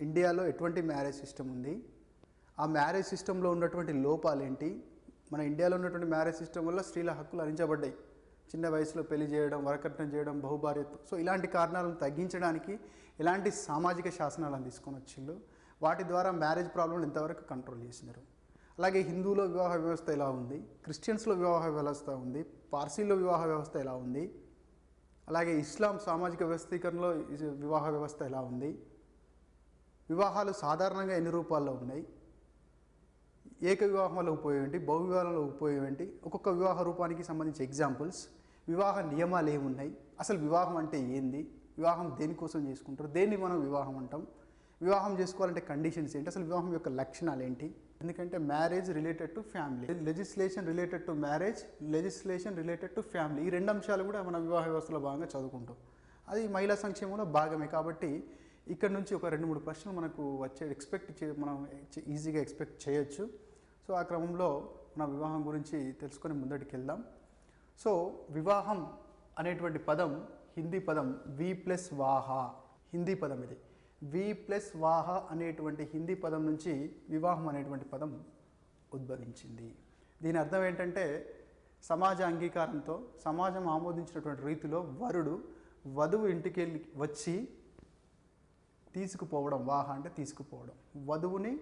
ఇండియాలో ఎటువంటి marriage system ఉంది, ఆ మ్యారేజ్ సిస్టంలో ఉన్నటువంటి లోపాలేంటి, మన ఇండియాలో ఉన్నటువంటి మ్యారేజ్ సిస్టమ్ వల్ల స్త్రీల హక్కులు హరించబడ్డాయి. చిన్న వయసులో పెళ్లి చేయడం, వరకట్నం చేయడం, బహుభార్యత్వం. సో ఇలాంటి కారణాలను తగ్గించడానికి ఎలాంటి సామాజిక శాసనాలను తీసుకొని వచ్చిళ్ళు, వాటి ద్వారా మ్యారేజ్ ప్రాబ్లమ్ని ఎంతవరకు కంట్రోల్ చేసినారు. అలాగే హిందువులో వివాహ వ్యవస్థ ఎలా ఉంది, క్రిస్టియన్స్లో వివాహ వ్యవస్థ ఉంది, పార్సీల్లో వివాహ వ్యవస్థ ఎలా ఉంది, అలాగే ఇస్లాం సామాజిక వ్యవస్థీకరణలో వివాహ వ్యవస్థ ఎలా ఉంది, వివాహాలు సాధారణంగా ఎన్ని రూపాల్లో ఉన్నాయి, ఏక వివాహం వల్ల ఉపయోగం ఏంటి, బహువివాహంలో ఉపయోగం ఏంటి, ఒక్కొక్క వివాహ రూపానికి సంబంధించి ఎగ్జాంపుల్స్, వివాహ నియమాలు ఏమున్నాయి, అసలు వివాహం అంటే ఏంది, వివాహం దేనికోసం చేసుకుంటారు, దేన్ని మనం వివాహం అంటాం, వివాహం చేసుకోవాలంటే కండిషన్స్ ఏంటి, అసలు వివాహం యొక్క లక్షణాలు ఏంటి. ఎందుకంటే marriage related to family, legislation related to marriage, legislation related to family, ఈ రెండు అంశాలు కూడా మన వివాహ వ్యవస్థలో భాగంగా చదువుకుంటాం. అది మహిళా సంక్షేమంలో భాగమే. కాబట్టి ఇక్కడ నుంచి ఒక 2-3 ప్రశ్నలు మనకు మనం ఈజీగా ఎక్స్పెక్ట్ చేయొచ్చు. సో ఆ క్రమంలో మన వివాహం గురించి తెలుసుకొని ముందటికి వెళ్దాం. సో వివాహం అనేటువంటి పదం హిందీ పదం వి+వాహ, హిందీ పదం ఇది. వి+వాహ అనేటువంటి హిందీ పదం నుంచి వివాహం అనేటువంటి పదం ఉద్భవించింది. దీని అర్థం ఏంటంటే సమాజ అంగీకారంతో, సమాజం ఆమోదించినటువంటి రీతిలో వరుడు వధువు ఇంటికి వచ్చి తీసుకుపోవడం, వాహ అంటే తీసుకుపోవడం, వధువుని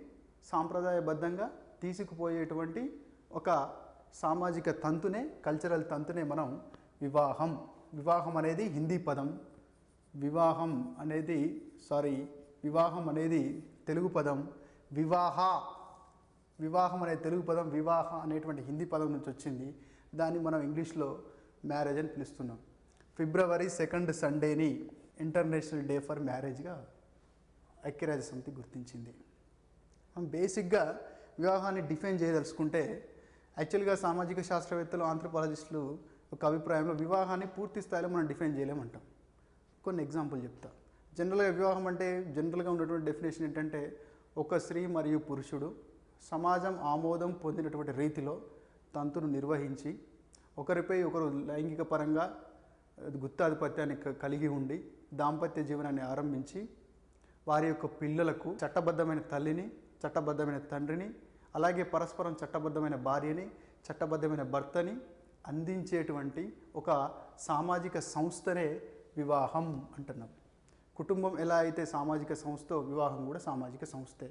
సాంప్రదాయబద్ధంగా తీసుకుపోయేటువంటి ఒక సామాజిక తంతునే, కల్చరల్ తంతునే మనం వివాహం అనేది హిందీ పదం, వివాహం అనేది తెలుగు పదం, వివాహం అనే తెలుగు పదం వివాహ అనేటువంటి హిందీ పదం నుంచి వచ్చింది. దాన్ని మనం ఇంగ్లీష్లో మ్యారేజ్ అని పిలుస్తున్నాం. ఫిబ్రవరి 2nd సండేని ఇంటర్నేషనల్ డే ఫర్ మ్యారేజ్గా ఐక్యరాజ్య సమితి గుర్తించింది. మనం బేసిక్గా వివాహాన్ని డిఫైన్ చేయదలుచుకుంటే, యాక్చువల్గా సామాజిక శాస్త్రవేత్తలు, ఆంథ్రోపాలజిస్టులు ఒక అభిప్రాయంలో వివాహాన్ని పూర్తి స్థాయిలో మనం డిఫైన్ చేయలేమంటాం. కొన్ని ఎగ్జాంపుల్ చెప్తా. జనరల్గా వివాహం అంటే జనరల్గా ఉన్నటువంటి డెఫినేషన్ ఏంటంటే, ఒక స్త్రీ మరియు పురుషుడు సమాజం ఆమోదం పొందినటువంటి రీతిలో తంతును నిర్వహించి, ఒకరిపై ఒకరు లైంగిక పరంగా గుత్తాధిపత్యాన్ని కలిగి ఉండి దాంపత్య జీవనాన్ని ఆరంభించి, వారి యొక్క పిల్లలకు చట్టబద్ధమైన తల్లిని, చట్టబద్ధమైన తండ్రిని, అలాగే పరస్పరం చట్టబద్ధమైన భార్యని, చట్టబద్ధమైన భర్తని అందించేటువంటి ఒక సామాజిక సంస్థనే వివాహం అంటున్నాం. కుటుంబం ఎలా అయితే సామాజిక సంస్థో, వివాహం కూడా సామాజిక సంస్థే.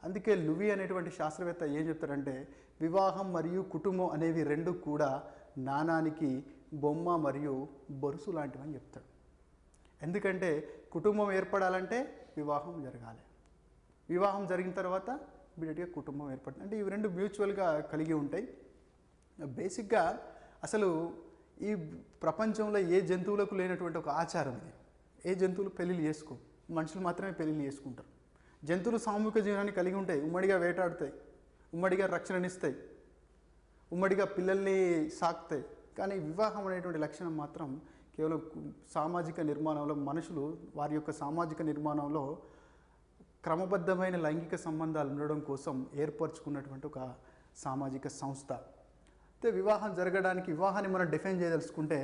అందుకే లూయి అనేటువంటి శాస్త్రవేత్త ఏం చెప్తారంటే, వివాహం మరియు కుటుంబం అనేవి రెండు కూడా నాణానికి బొమ్మ మరియు బొరుసు లాంటివని చెప్తాడు. ఎందుకంటే కుటుంబం ఏర్పడాలంటే వివాహం జరగాలి, వివాహం జరిగిన తర్వాత ఇమీడియట్గా కుటుంబం ఏర్పడుతుంది. అంటే ఇవి రెండు మ్యూచువల్గా కలిగి ఉంటాయి. బేసిక్గా అసలు ఈ ప్రపంచంలో ఏ జంతువులకు లేనటువంటి ఒక ఆచారం ఇది. ఏ జంతువులు పెళ్ళిళ్ళు చేసుకో, మనుషులు మాత్రమే పెళ్ళిళ్ళు చేసుకుంటారు. జంతువులు సామూహిక జీవనాన్ని కలిగి ఉంటాయి, ఉమ్మడిగా వేటాడుతాయి, ఉమ్మడిగా రక్షణనిస్తాయి, ఉమ్మడిగా పిల్లల్ని సాకుతాయి. కానీ వివాహం అనేటువంటి లక్షణం మాత్రం కేవలం సామాజిక నిర్మాణంలో, మనుషులు వారి యొక్క సామాజిక నిర్మాణంలో క్రమబద్ధమైన లైంగిక సంబంధాలు ఉండడం కోసం ఏర్పరచుకున్నటువంటి ఒక సామాజిక సంస్థ. అయితే వివాహం జరగడానికి, వివాహాన్ని మనం డిఫైన్ చేయదలుచుకుంటే,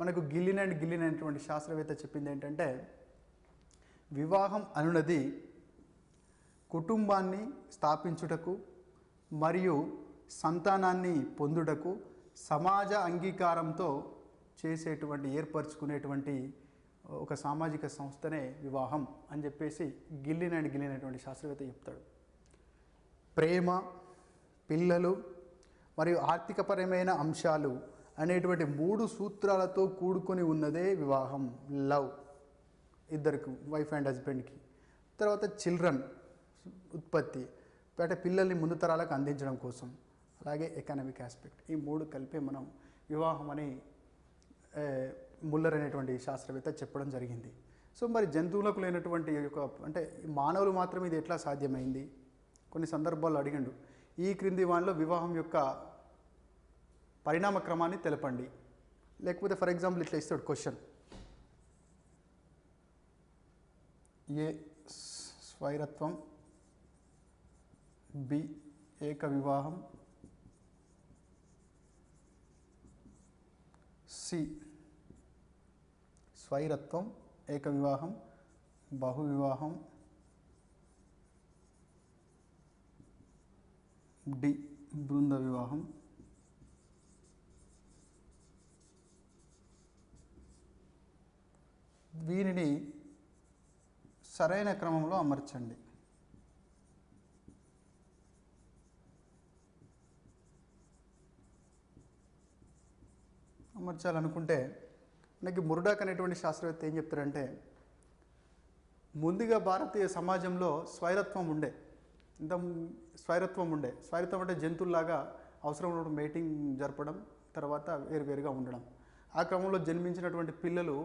మనకు గిల్లిన్ అనేటువంటి శాస్త్రవేత్త చెప్పింది ఏంటంటే, వివాహం అనున్నది కుటుంబాన్ని స్థాపించుటకు మరియు సంతానాన్ని పొందుటకు సమాజ అంగీకారంతో చేసేటువంటి, ఏర్పరచుకునేటువంటి ఒక సామాజిక సంస్థనే వివాహం అని చెప్పేసి గిల్లిన్ అనేటువంటి శాస్త్రవేత్త చెప్తాడు. ప్రేమ, పిల్లలు మరియు ఆర్థికపరమైన అంశాలు అనేటువంటి 3 సూత్రాలతో కూడుకొని ఉన్నదే వివాహం. లవ్, ఇద్దరికి, వైఫ్ అండ్ హస్బెండ్కి. తర్వాత చిల్డ్రన్, ఉత్పత్తి, అంటే పిల్లల్ని ముందు తరాలకు అందించడం కోసం. అలాగే ఎకనామిక్ ఆస్పెక్ట్, ఈ 3 కలిపే మనం వివాహం అని ముల్లర్ అనేటువంటి శాస్త్రవేత్త చెప్పడం జరిగింది. సో మరి జంతువులకు లేనటువంటి అంటే మానవులు మాత్రం ఇది ఎట్లా సాధ్యమైంది? కొన్ని సందర్భాల్లో అడిగిండు, ఈ క్రింది వానిలో వివాహం యొక్క పరిణామ క్రమాన్ని తెలపండి. లేకపోతే ఫర్ ఎగ్జాంపుల్ ఇట్లా ఇస్తాడు క్వశ్చన్, ఏ స్వైరత్వం, బి ఏక వివాహం, సి స్వైరత్వం, ఏక వివాహం, బహు వివాహం, డి బృంద వివాహం. వీనిని సరైన క్రమంలో అమర్చండి. అమర్చాలనుకుంటే మనకి ముర్డాక్ అనేటువంటి శాస్త్రవేత్త ఏం చెప్తారంటే, ముందుగా భారతీయ సమాజంలో స్వైరత్వం ఉండే, స్వైరత్వం అంటే జంతువులాగా అవసరం ఉన్నప్పుడు మేటింగ్ జరపడం, తర్వాత వేరువేరుగా ఉండడం. ఆ క్రమంలో జన్మించినటువంటి పిల్లలు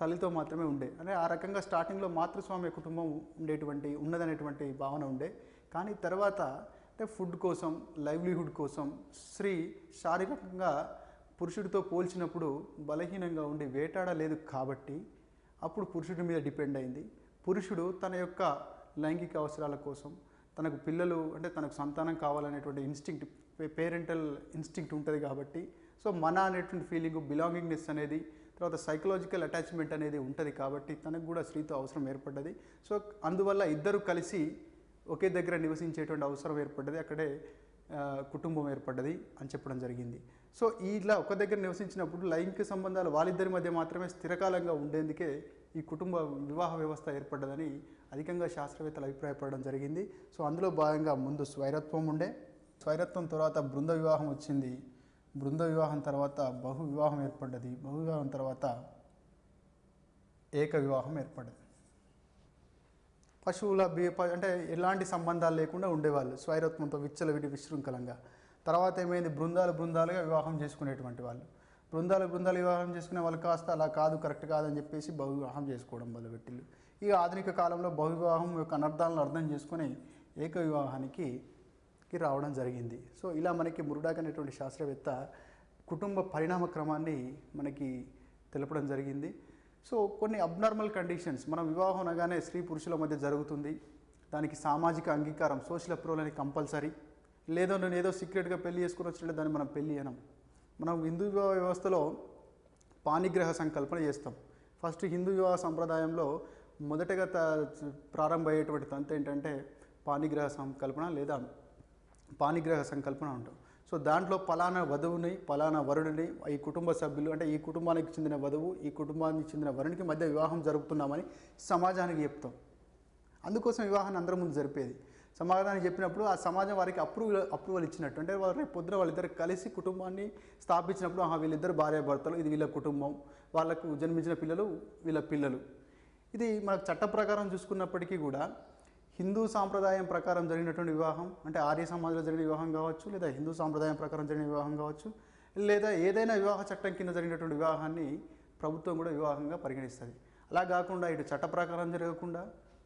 తల్లితో మాత్రమే ఉండే, అంటే ఆ రకంగా స్టార్టింగ్లో మాతృస్వామ్య కుటుంబం ఉన్నదనేటువంటి భావన ఉండే. కానీ తర్వాత అంటే ఫుడ్ కోసం, లైవ్లీహుడ్ కోసం స్త్రీ శారీరకంగా పురుషుడితో పోల్చినప్పుడు బలహీనంగా ఉండి వేటాడలేదు కాబట్టి అప్పుడు పురుషుడి మీద డిపెండ్ అయింది. పురుషుడు తన యొక్క లైంగిక అవసరాల కోసం, తనకు పిల్లలు అంటే తనకు సంతానం కావాలనేటువంటి ఇన్స్టింక్ట్, పేరెంటల్ ఇన్స్టింక్ట్ ఉంటుంది కాబట్టి, సో మన అనేటువంటి ఫీలింగ్, బిలాంగింగ్నెస్ అనేది, తర్వాత సైకలాజికల్ అటాచ్మెంట్ అనేది ఉంటుంది కాబట్టి తనకు కూడా స్త్రీతో అవసరం ఏర్పడ్డది. సో అందువల్ల ఇద్దరు కలిసి ఒకే దగ్గర నివసించేటువంటి అవసరం ఏర్పడ్డది, అక్కడే కుటుంబం ఏర్పడ్డది అని చెప్పడం జరిగింది. సో ఇలా ఒక దగ్గర నివసించినప్పుడు లైంగిక సంబంధాలు వాళ్ళిద్దరి మధ్య మాత్రమే స్థిరకాలంగా ఉండేందుకే ఈ కుటుంబ వివాహ వ్యవస్థ ఏర్పడ్డదని అధికంగా శాస్త్రవేత్తలు అభిప్రాయపడడం జరిగింది. సో అందులో భాగంగా ముందు స్వైరత్వం ఉండే, స్వైరత్వం తర్వాత బృంద వివాహం వచ్చింది, బృంద వివాహం తర్వాత బహు వివాహం ఏర్పడ్డది, బహు వివాహం తర్వాత ఏక వివాహం ఏర్పడ్డది. పశువుల అంటే ఎలాంటి సంబంధాలు లేకుండా ఉండేవాళ్ళు స్వైరత్వంతో విచ్చలవిడి విశృంఖలంగా. తర్వాత ఏమైంది, బృందాలుగా వివాహం చేసుకునేటువంటి వాళ్ళు, బృందాలు వివాహం చేసుకునే వాళ్ళు కాస్త అలా కాదు, కరెక్ట్ కాదని చెప్పేసి బహువివాహం చేసుకోవడం మొదలుపెట్టిళ్ళు. ఇక ఆధునిక కాలంలో బహువివాహం యొక్క అనర్థాలను అర్థం చేసుకొని ఏక వివాహానికి రావడం జరిగింది. సో ఇలా మనకి ముర్డాక్ అనేటువంటి శాస్త్రవేత్త కుటుంబ పరిణామ క్రమాన్ని మనకి తెలపడం జరిగింది. సో కొన్ని అబ్నార్మల్ కండిషన్స్, మనం వివాహం అనగానే స్త్రీ పురుషుల మధ్య జరుగుతుంది, దానికి సామాజిక అంగీకారం, సోషల్ అప్రూవల్ అని కంపల్సరీ. నేను ఏదో సీక్రెట్గా పెళ్లి చేసుకుని వచ్చినట్టు దాన్ని మనం పెళ్ళి అనం. మనం హిందూ వివాహ వ్యవస్థలో పాణిగ్రహ సంకల్పన చేస్తాం. ఫస్ట్ హిందూ వివాహ సంప్రదాయంలో మొదటగా ప్రారంభమయ్యేటువంటి తంతు ఏంటంటే పాణిగ్రహ సంకల్పన లేదా పాణిగ్రహ సంకల్పన అంటాం. సో దాంట్లో పలానా వధువుని, పలానా వరుడిని, ఈ కుటుంబ సభ్యులు అంటే ఈ కుటుంబానికి చెందిన వధువు, ఈ కుటుంబానికి చెందిన వరునికి మధ్య వివాహం జరుపుతున్నామని సమాజానికి చెప్తాం. అందుకోసం వివాహాన్ని అందరి ముందు జరిపేది. సమాజానికి చెప్పినప్పుడు ఆ సమాజం వారికి అప్రూవల్ ఇచ్చినట్టు, అంటే వారు రేపు పొద్దున వాళ్ళిద్దరు కలిసి కుటుంబాన్ని స్థాపించినప్పుడు వీళ్ళిద్దరు భార్యాభర్తలు, ఇది వీళ్ళ కుటుంబం, వాళ్ళకు జన్మించిన పిల్లలు వీళ్ళ పిల్లలు. ఇది మనకు చట్ట ప్రకారం చూసుకున్నప్పటికీ కూడా హిందూ సాంప్రదాయం ప్రకారం జరిగినటువంటి వివాహం, అంటే ఆర్య సమాజంలో జరిగిన వివాహం కావచ్చు, లేదా హిందూ సాంప్రదాయం ప్రకారం జరిగిన వివాహం కావచ్చు, లేదా ఏదైనా వివాహ చట్టం కింద జరిగినటువంటి వివాహాన్ని ప్రభుత్వం కూడా వివాహంగా పరిగణిస్తుంది. అలా కాకుండా ఇటు చట్ట ప్రకారం జరగకుండా,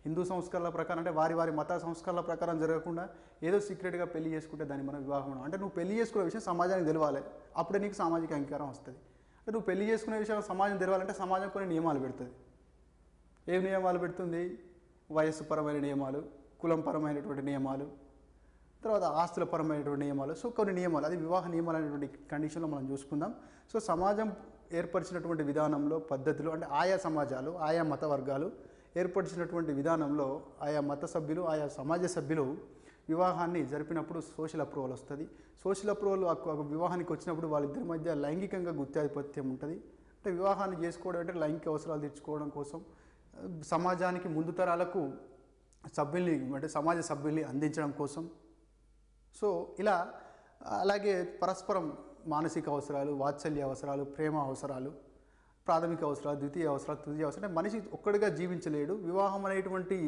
హిందూ సంస్కారాల ప్రకారం అంటే వారి మత సంస్కారాల ప్రకారం జరగకుండా ఏదో సీక్రెట్గా పెళ్లి చేసుకుంటే దాన్ని మనం వివాహం అంటే నువ్వు పెళ్లి చేసుకునే విషయం సమాజానికి తెలవాలి, అప్పుడే నీకు సామాజిక అంగీకారం వస్తుంది. అంటే నువ్వు పెళ్లి చేసుకునే విషయం సమాజం తెలవాలంటే సమాజం కొన్ని నియమాలు పెడుతుంది. ఏ నియమాలు పెడుతుంది? వయస్సు పరమైన నియమాలు, కులం పరమైనటువంటి నియమాలు, తర్వాత ఆస్తుల పరమైనటువంటి నియమాలు. సో కొన్ని నియమాలు, అది వివాహ నియమాలు అనేటువంటి కండిషన్లో మనం చూసుకుందాం. సో సమాజం ఏర్పరిచినటువంటి విధానంలో, పద్ధతులు, అంటే ఆయా సమాజాలు, ఆయా మత వర్గాలు ఏర్పరిచినటువంటి విధానంలో ఆయా మత సభ్యులు, ఆయా సమాజ సభ్యులు వివాహాన్ని జరిపినప్పుడు సోషల్ అప్రూవల్ వస్తుంది. సోషల్ అప్రూవల్ వివాహానికి వచ్చినప్పుడు వాళ్ళిద్దరి మధ్య లైంగికంగా గుత్తాధిపత్యం ఉంటుంది. అంటే వివాహాన్ని చేసుకోవడం అంటే లైంగిక అవసరాలు తీర్చుకోవడం కోసం, సమాజానికి ముందు తరాలకు సభ్యుల్ని అంటే సమాజ సభ్యుల్ని అందించడం కోసం. సో ఇలా అలాగే పరస్పరం మానసిక అవసరాలు, వాత్సల్య అవసరాలు, ప్రేమ అవసరాలు, ప్రాథమిక అవసరాలు, ద్వితీయ అవసరాలు, తృతీయ అవసరాలు, అంటే మనిషి ఒక్కడిగా జీవించలేడు. వివాహం అనేటువంటి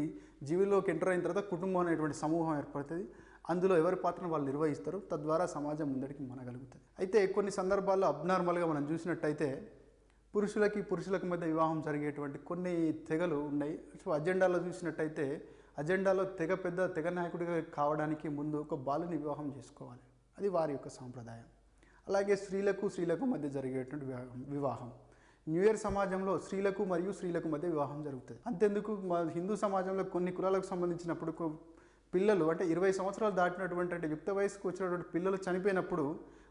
జీవిలోకి ఎంటర్ అయిన తర్వాత కుటుంబం అనేటువంటి సమూహం ఏర్పడుతుంది. అందులో ఎవరి పాత్రను వాళ్ళు నిర్వహిస్తారు, తద్వారా సమాజం ముందడికి మనగలుగుతుంది. అయితే కొన్ని సందర్భాల్లో అబ్నార్మల్గా మనం చూసినట్టయితే పురుషులకు మధ్య వివాహం జరిగేటువంటి కొన్ని తెగలు ఉన్నాయి. సో అజెండాలో చూసినట్టయితే అజెండాలో తెగ నాయకుడిగా కావడానికి ముందు ఒక బాలుని వివాహం చేసుకోవాలి, అది వారి యొక్క సాంప్రదాయం. అలాగే స్త్రీలకు మధ్య జరిగేటువంటి వివాహం, న్యూ ఇయర్ సమాజంలో స్త్రీలకు మధ్య వివాహం జరుగుతుంది. అంతెందుకు మా హిందూ సమాజంలో కొన్ని కులాలకు సంబంధించినప్పుడు పిల్లలు అంటే 20 సంవత్సరాలు దాటినటువంటి అంటే యుక్త వయసుకు వచ్చినటువంటి పిల్లలు చనిపోయినప్పుడు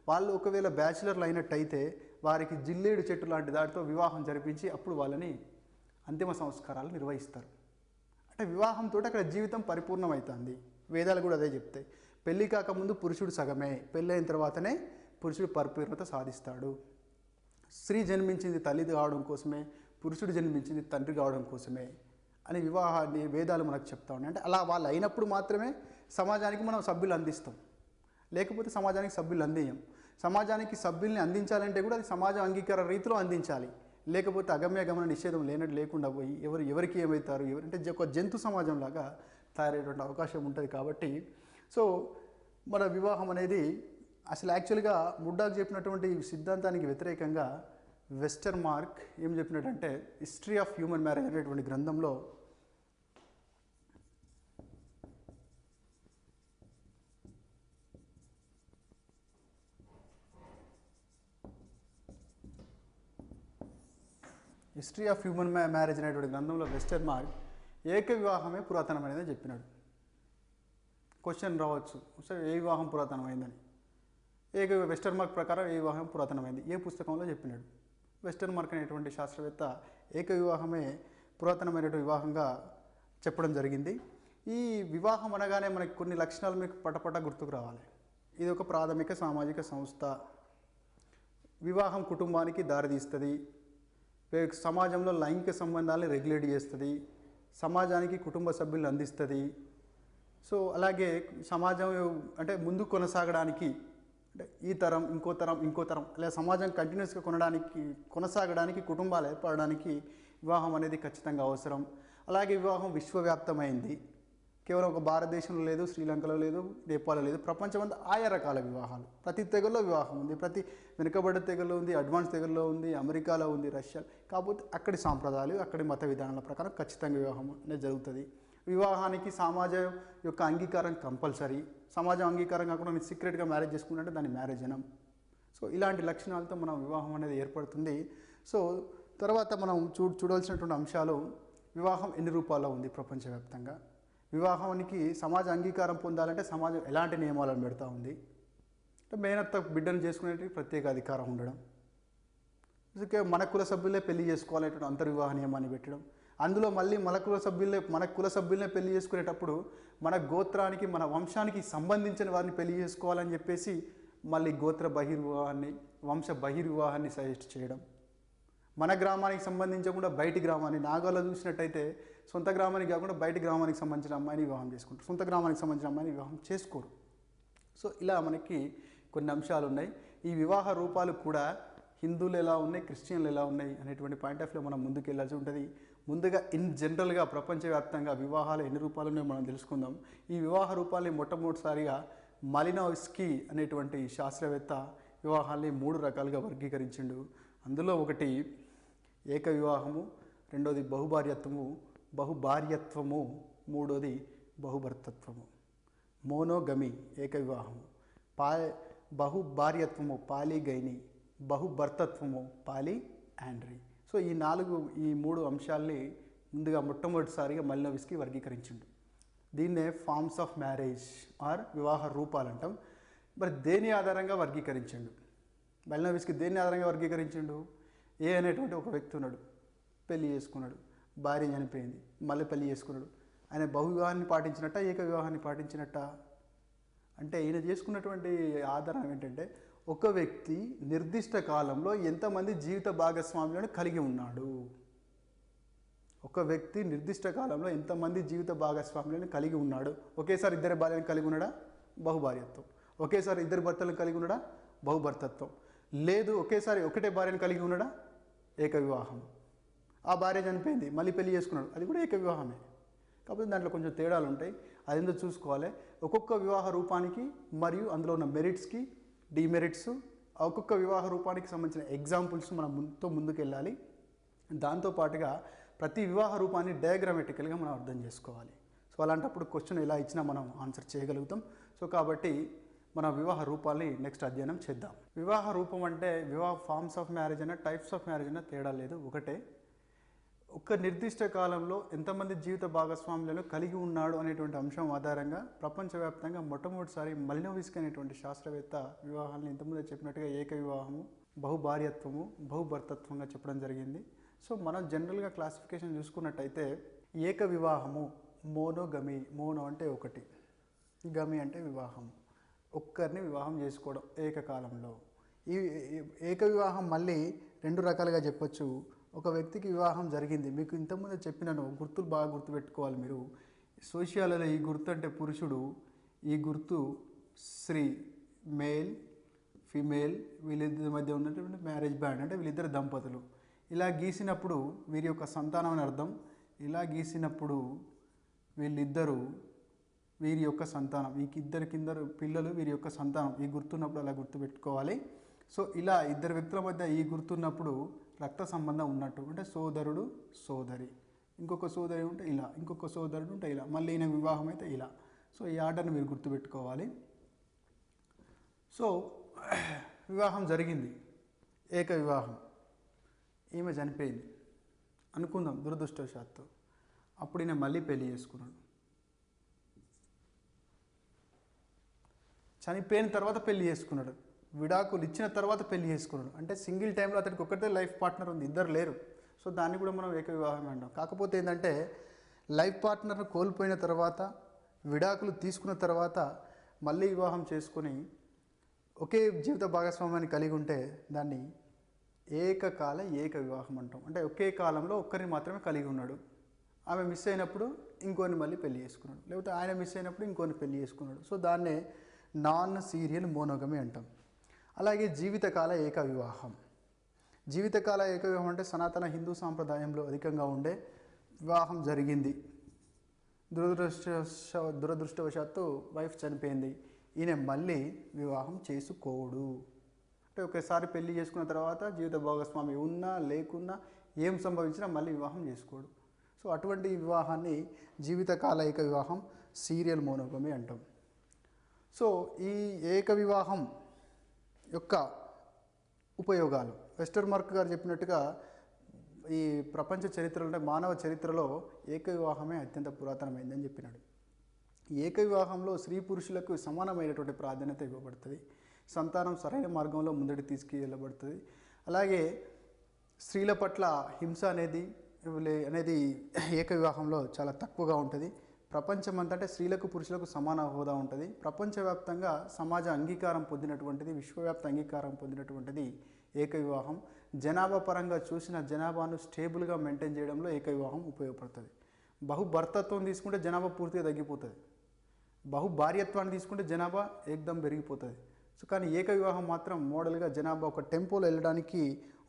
వాళ్ళు ఒకవేళ బ్యాచిలర్లు అయినట్టయితే వారికి జిల్లేడు చెట్టు లాంటి దాటితో వివాహం జరిపించి అప్పుడు వాళ్ళని అంతిమ సంస్కారాలు నిర్వహిస్తారు. అంటే వివాహంతో అక్కడ జీవితం పరిపూర్ణమవుతుంది. వేదాలు కూడా అదే చెప్తాయి. పెళ్ళి కాకముందు పురుషుడు సగమే, పెళ్ళైన తర్వాతనే పురుషుడు పరిపూర్ణత సాధిస్తాడు. స్త్రీ జన్మించింది తల్లి కావడం కోసమే, పురుషుడు జన్మించింది తండ్రి కావడం కోసమే అని వివాహాన్ని వేదాలు మనకు చెప్తా ఉన్నాయి. అంటే అలా వాళ్ళు అయినప్పుడు మాత్రమే సమాజానికి మనం సభ్యులు అందిస్తాం, లేకపోతే సమాజానికి సభ్యులు అందించాం. సమాజానికి సభ్యుల్ని అందించాలంటే కూడా అది సమాజ అంగీకార రీతిలో అందించాలి, లేకపోతే అగమ్య గమన నిషేధం లేకుండా పోయి ఎవరికి ఏమవుతారు అంటే ఒక జంతు సమాజంలాగా తయారయ్యేటువంటి అవకాశం ఉంటుంది. కాబట్టి సో మన వివాహం అనేది అసలు యాక్చువల్గా ముడ్డాకు చెప్పినటువంటి సిద్ధాంతానికి వ్యతిరేకంగా వెస్టర్ మార్క్ ఏం చెప్పినట్టంటే హిస్టరీ ఆఫ్ హ్యూమన్ మ్యారేజ్ అనేటువంటి గ్రంథంలో హిస్టరీ ఆఫ్ హ్యూమన్ మ్యారేజ్ అనేటువంటి గ్రంథంలో వెస్టర్ మార్క్ ఏక వివాహమే పురాతనమైనదని చెప్పినాడు. క్వశ్చన్ రావచ్చు, సరే ఏ వివాహం పురాతనమైందని. వెస్టర్ మార్క్ ప్రకారం ఏ వివాహం పురాతనమైంది, ఏ పుస్తకంలో చెప్పినాడు? వెస్టర్ మార్క్ అనేటువంటి శాస్త్రవేత్త ఏక వివాహమే పురాతనమైనటువంటి వివాహంగా చెప్పడం జరిగింది. ఈ వివాహం అనగానే మనకి కొన్ని లక్షణాలు మీకు పటపట గుర్తుకు రావాలి. ఇది ఒక ప్రాథమిక సామాజిక సంస్థ. వివాహం కుటుంబానికి దారితీస్తుంది, సమాజంలో లైంగిక సంబంధాలను రెగ్యులేట్ చేస్తుంది, సమాజానికి కుటుంబ సభ్యులను అందిస్తుంది. సో అలాగే సమాజం అంటే ముందు కొనసాగడానికి, అంటే ఈ తరం ఇంకో తరం లేదా సమాజం కంటిన్యూస్గా కొనసాగడానికి కుటుంబాలు ఏర్పడడానికి వివాహం అనేది ఖచ్చితంగా అవసరం. అలాగే వివాహం విశ్వవ్యాప్తమైంది, కేవలం ఒక భారతదేశంలో లేదు, శ్రీలంకలో లేదు, నేపాల్లో లేదు, ప్రపంచమంతా ఆయా రకాల వివాహాలు. ప్రతి తెగల్లో వివాహం ఉంది, ప్రతి వెనుకబడ్డ తెగల్లో ఉంది, అడ్వాన్స్ తెగల్లో ఉంది, అమెరికాలో ఉంది, రష్యా. కాకపోతే అక్కడి సాంప్రదాయాలు, అక్కడి మత విధానాల ప్రకారం ఖచ్చితంగా వివాహం అనేది జరుగుతుంది. వివాహానికి సమాజం యొక్క అంగీకారం కంపల్సరీ. సమాజం అంగీకారం కాకుండా నేను సీక్రెట్గా మ్యారేజ్ చేసుకుంటే దాన్ని మ్యారేజ్ అనం. సో ఇలాంటి లక్షణాలతో మనం వివాహం అనేది ఏర్పడుతుంది. సో తర్వాత మనం చూడాల్సినటువంటి అంశాలు, వివాహం ఎన్ని రూపాల్లో ఉంది ప్రపంచవ్యాప్తంగా, వివాహానికి సమాజ అంగీకారం పొందాలంటే సమాజం ఎలాంటి నియమాలను పెడతా ఉంది, అంటే మేనత్త బిడ్డను చేసుకునేటివి ప్రత్యేక అధికారం ఉండడం, మన కుల సభ్యులే పెళ్లి చేసుకోవాలనేటువంటి అంతర్వివాహ నియమాన్ని పెట్టడం, అందులో మళ్ళీ మన కుల సభ్యులనే పెళ్లి చేసుకునేటప్పుడు మన గోత్రానికి మన వంశానికి సంబంధించిన వారిని పెళ్లి చేసుకోవాలని చెప్పేసి మళ్ళీ గోత్ర బహిర్వివాహాన్ని, వంశ బహిర్వివాహాన్ని సజెస్ట్ చేయడం, మన గ్రామానికి సంబంధించకుండా బయటి గ్రామాన్ని, నాగాలో చూసినట్టయితే సొంత గ్రామానికి కాకుండా బయటి గ్రామానికి సంబంధించిన అమ్మాయిని వివాహం చేసుకుంటారు, సొంత గ్రామానికి సంబంధించిన అమ్మాయిని వివాహం చేసుకోరు. సో ఇలా మనకి కొన్ని అంశాలు ఉన్నాయి. ఈ వివాహ రూపాలు కూడా హిందువులు ఎలా ఉన్నాయి, క్రిస్టియన్లు ఎలా ఉన్నాయి అనేటువంటి పాయింట్ ఆఫ్ వ్యూలో మనం ముందుకు వెళ్ళాల్సి ఉంటుంది. ముందుగా జనరల్గా ప్రపంచవ్యాప్తంగా వివాహాలు ఎన్ని రూపాలు ఉన్నాయో మనం తెలుసుకుందాం. ఈ వివాహ రూపాలని మొట్టమొదటిసారిగా మాలినోవ్స్కీ అనేటువంటి శాస్త్రవేత్త వివాహాల్ని 3 రకాలుగా వర్గీకరించిండు. అందులో ఒకటి ఏక వివాహము, రెండోది బహుభార్యత్వము, మూడోది బహుభర్తత్వము. మోనోగమి ఏక వివాహము, బహుభార్యత్వము పాలిగైని, బహుభర్తత్వము పాలియాండ్రీ. సో ఈ 3 అంశాల్ని ముందుగా మొట్టమొదటిసారిగా మాలినోవ్స్కీ వర్గీకరించిండు. దీన్నే ఫార్మ్స్ ఆఫ్ మ్యారేజ్ ఆర్ వివాహ రూపాలు అంటాం. మరి దేని ఆధారంగా వర్గీకరించిండు మాలినోవ్స్కీ? దేని ఆధారంగా వర్గీకరించిండు? ఏ అనేటువంటి ఒక వ్యక్తి ఉన్నాడు, పెళ్లి చేసుకున్నాడు, భార్య చనిపోయింది, మళ్ళీ పెళ్లి చేసుకున్నాడు. ఆయన బహువివాహాన్ని పాటించినట్ట, ఏక వివాహాన్ని పాటించినట్ట? అంటే ఈయన చేసుకున్నటువంటి ఆధారం ఏంటంటే ఒక వ్యక్తి నిర్దిష్ట కాలంలో ఎంతమంది జీవిత భాగస్వాములను కలిగి ఉన్నాడు. ఒక వ్యక్తి నిర్దిష్ట కాలంలో ఎంతమంది జీవిత భాగస్వాములను కలిగి ఉన్నాడు. ఒకేసారి 2 భార్యలను కలిగి ఉన్నాడా? బహుభార్యత్వం. ఒకేసారి 2 భర్తలను కలిగి ఉన్నాడా? బహుభర్తత్వం. లేదు, ఒకేసారి ఒకటే భార్యను కలిగి ఉన్నాడా? ఏక వివాహం. ఆ భార్య చనిపోయింది, మళ్ళీ పెళ్లి చేసుకున్నాడు, అది కూడా ఏక వివాహమే. కాకపోతే దాంట్లో కొంచెం తేడాలు ఉంటాయి, అదేందో చూసుకోవాలి. ఒక్కొక్క వివాహ రూపానికి మరియు అందులో ఉన్న మెరిట్స్కి, డిమెరిట్స్, ఒక్కొక్క వివాహ రూపానికి సంబంధించిన ఎగ్జాంపుల్స్ మనం ముందుకు వెళ్ళాలి. దాంతోపాటుగా ప్రతి వివాహ రూపాన్ని డయాగ్రామెటికల్గా మనం అర్థం చేసుకోవాలి. సో అలాంటప్పుడు క్వశ్చన్ ఎలా ఇచ్చినా మనం ఆన్సర్ చేయగలుగుతాం. సో కాబట్టి మన వివాహ రూపాల్ని నెక్స్ట్ అధ్యయనం చేద్దాం. వివాహ రూపం అంటే ఫార్మ్స్ ఆఫ్ మ్యారేజ్ అయినా టైప్స్ ఆఫ్ మ్యారేజ్ అయినా తేడా లేదు, ఒకటే. ఒక నిర్దిష్ట కాలంలో ఎంతమంది జీవిత భాగస్వాములను కలిగి ఉన్నాడు అనేటువంటి అంశం ఆధారంగా ప్రపంచవ్యాప్తంగా మొట్టమొదటిసారి మాలినోవ్స్కీ అనేటువంటి శాస్త్రవేత్త వివాహాలను ఇంతకుముందే చెప్పినట్టుగా ఏక వివాహము, బహుభార్యత్వము, బహుభర్తత్వంగా చెప్పడం జరిగింది. సో మనం జనరల్గా క్లాసిఫికేషన్ చూసుకున్నట్టయితే ఏక వివాహము, మోనోగమి, మోనో అంటే ఒకటి, గమి అంటే వివాహం, ఒక్కరిని వివాహం చేసుకోవడం ఏకకాలంలో. ఈ ఏక వివాహం మళ్ళీ రెండు రకాలుగా చెప్పొచ్చు. ఒక వ్యక్తికి వివాహం జరిగింది, మీకు ఇంతకుముందు చెప్పినాను, గుర్తులు బాగా గుర్తుపెట్టుకోవాలి మీరు. సోషియాలలో ఈ గుర్తు అంటే పురుషుడు, ఈ గుర్తు స్త్రీ, మేల్ ఫీమేల్, వీళ్ళిద్దరి మధ్య ఉన్నటువంటి మ్యారేజ్ బ్యాండ్ అంటే వీళ్ళిద్దరు దంపతులు. ఇలా గీసినప్పుడు వీరి యొక్క సంతానం అని అర్థం. ఇలా గీసినప్పుడు వీళ్ళిద్దరూ వీరి యొక్క సంతానం, ఈ ఇద్దరికిద్దరు పిల్లలు వీరి యొక్క సంతానం. ఈ గుర్తున్నప్పుడు అలా గుర్తుపెట్టుకోవాలి. సో ఇలా ఇద్దరు వ్యక్తుల మధ్య ఈ గుర్తున్నప్పుడు రక్త సంబంధం ఉన్నట్టు, అంటే సోదరుడు సోదరి, ఇంకొక సోదరి ఉంటే ఇలా, ఇంకొక సోదరుడు ఉంటే ఇలా, మళ్ళీ ఈయన వివాహం అయితే ఇలా. సో ఈ ఆర్డర్ని మీరు గుర్తుపెట్టుకోవాలి. సో వివాహం జరిగింది, ఏక వివాహం. ఈమె చనిపోయింది అనుకుందాం దురదృష్టవశాత్తు. అప్పుడు ఈయన మళ్ళీ పెళ్లి చేసుకున్నాడు. చనిపోయిన తర్వాత పెళ్లి చేసుకున్నాడు, విడాకులు ఇచ్చిన తర్వాత పెళ్లి చేసుకున్నాడు. అంటే సింగిల్ టైంలో అతనికి ఒక్కటే లైఫ్ పార్ట్నర్ ఉంది, ఇద్దరు లేరు. సో దాన్ని కూడా మనం ఏక వివాహం అంటాం. కాకపోతే ఏంటంటే లైఫ్ పార్ట్నర్ను కోల్పోయిన తర్వాత, విడాకులు తీసుకున్న తర్వాత మళ్ళీ వివాహం చేసుకొని ఒకే జీవిత భాగస్వామ్యాన్ని కలిగి ఉంటే దాన్ని ఏకకాల ఏక వివాహం అంటాం. అంటే ఒకే కాలంలో ఒక్కరిని మాత్రమే కలిగి ఉన్నాడు. ఆమె మిస్ అయినప్పుడు ఇంకోని మళ్ళీ పెళ్లి చేసుకున్నాడు, లేకపోతే ఆయన మిస్ అయినప్పుడు ఇంకోని పెళ్లి చేసుకున్నాడు. సో దాన్నే నాన్ సీరియల్ మోనోగమి అంటాం. అలాగే జీవితకాల ఏక వివాహం. జీవితకాల ఏక వివాహం అంటే సనాతన హిందూ సాంప్రదాయంలో అధికంగా ఉండే వివాహం జరిగింది, దురదృష్టవశాత్తు వైఫ్ చనిపోయింది, ఈయన మళ్ళీ వివాహం చేసుకోడు. అంటే ఒకసారి పెళ్లి చేసుకున్న తర్వాత జీవిత భాగస్వామి ఉన్నా లేకున్నా ఏం సంభవించినా మళ్ళీ వివాహం చేసుకోడు. సో అటువంటి వివాహాన్ని జీవితకాల ఏక వివాహం, సీరియల్ మోనోగమి అంటాం. సో ఈ ఏక వివాహం యొక్క ఉపయోగాలు వెస్టర్ మార్క్ గారు చెప్పినట్టుగా ఈ ప్రపంచ చరిత్రలో, అంటే మానవ చరిత్రలో ఏక వివాహమే అత్యంత పురాతనమైందని చెప్పినాడు. ఏక వివాహంలో స్త్రీ పురుషులకు సమానమైనటువంటి ప్రాధాన్యత ఇవ్వబడుతుంది. సంతానం సరైన మార్గంలో ముందడి తీసుకెళ్ళబడుతుంది. అలాగే స్త్రీల పట్ల హింస అనేది ఏక వివాహంలో చాలా తక్కువగా ఉంటుంది. ప్రపంచమంతా అంటే స్త్రీలకు పురుషులకు సమాన హోదా ఉంటుంది. ప్రపంచవ్యాప్తంగా సమాజ అంగీకారం పొందినటువంటిది, విశ్వవ్యాప్త అంగీకారం పొందినటువంటిది ఏక వివాహం. జనాభా పరంగా చూసిన జనాభాను స్టేబుల్గా మెయింటైన్ చేయడంలో ఏక వివాహం ఉపయోగపడుతుంది. బహుభర్తత్వం తీసుకుంటే జనాభా పూర్తిగా తగ్గిపోతుంది, బహుభార్యత్వాన్ని తీసుకుంటే జనాభా ఏకదం పెరిగిపోతుంది. సో కానీ ఏక వివాహం మాత్రం మోడల్గా జనాభా ఒక టెంపోలో వెళ్ళడానికి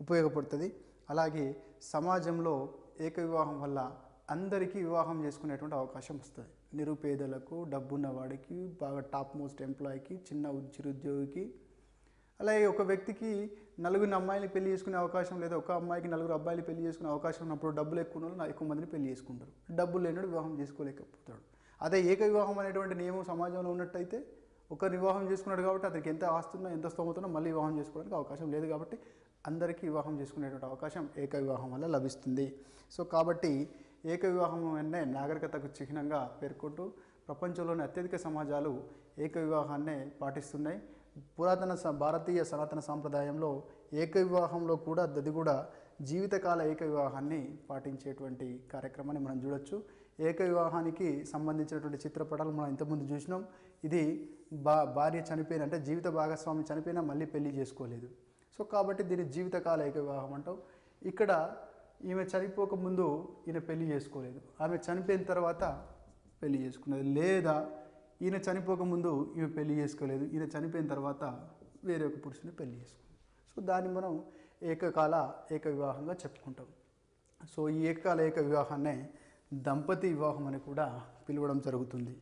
ఉపయోగపడుతుంది. అలాగే సమాజంలో ఏక వివాహం వల్ల అందరికీ వివాహం చేసుకునేటువంటి అవకాశం వస్తుంది. నిరుపేదలకు, డబ్బున్న వాడికి, బాగా టాప్ మోస్ట్ ఎంప్లాయీకి, చిన్న చిరుద్యోగికి. అలాగే ఒక వ్యక్తికి నలుగురు అమ్మాయిని పెళ్లి చేసుకునే అవకాశం, లేదా ఒక అమ్మాయికి నలుగురు అబ్బాయిలు పెళ్లి చేసుకునే అవకాశం ఉన్నప్పుడు డబ్బులు ఎక్కువ ఉన్న వాళ్ళు ఎక్కువ మందిని పెళ్లి చేసుకుంటారు. డబ్బులు లేనివాడు వివాహం చేసుకోలేకపోతాడు. అదే ఏక వివాహం అనేటువంటి నియమం సమాజంలో ఉన్నట్టయితే ఒకరిని వివాహం చేసుకున్నాడు కాబట్టి అతనికి ఎంత ఆస్తున్నా ఎంత స్తోమతున్నా మళ్ళీ వివాహం చేసుకోవడానికి అవకాశం లేదు. కాబట్టి అందరికీ వివాహం చేసుకునేటువంటి అవకాశం ఏక వివాహం వల్ల లభిస్తుంది. సో కాబట్టి ఏక వివాహం అనే నాగరికతకు చిహ్నంగా పేర్కొంటూ ప్రపంచంలోని అత్యధిక సమాజాలు ఏక వివాహాన్నే పాటిస్తున్నాయి. పురాతన భారతీయ సనాతన సాంప్రదాయంలో ఏక వివాహంలో కూడా అది కూడా జీవితకాల ఏక వివాహాన్ని పాటించేటువంటి కార్యక్రమాన్ని మనం చూడొచ్చు. ఏక వివాహానికి సంబంధించినటువంటి చిత్రపటాలు మనం ఇంతకుముందు చూసినాం. ఇది భార్య చనిపోయిన, అంటే జీవిత భాగస్వామి చనిపోయినా మళ్ళీ పెళ్లి చేసుకోలేదు. సో కాబట్టి దీన్ని జీవితకాల ఏక వివాహం అంటాం. ఇక్కడ ఈమె చనిపోకముందు ఈయన పెళ్లి చేసుకోలేదు, ఆమె చనిపోయిన తర్వాత పెళ్లి చేసుకున్నది, లేదా ఈయన చనిపోకముందు ఈమె పెళ్లి చేసుకోలేదు, ఈయన చనిపోయిన తర్వాత వేరే ఒక పురుషుని పెళ్లి చేసుకుంది. సో దాన్ని మనం ఏకకాల ఏక వివాహంగా చెప్పుకుంటాం. సో ఈ ఏకకాల ఏక వివాహాన్నే దంపతి వివాహం అని కూడా పిలవడం జరుగుతుంది.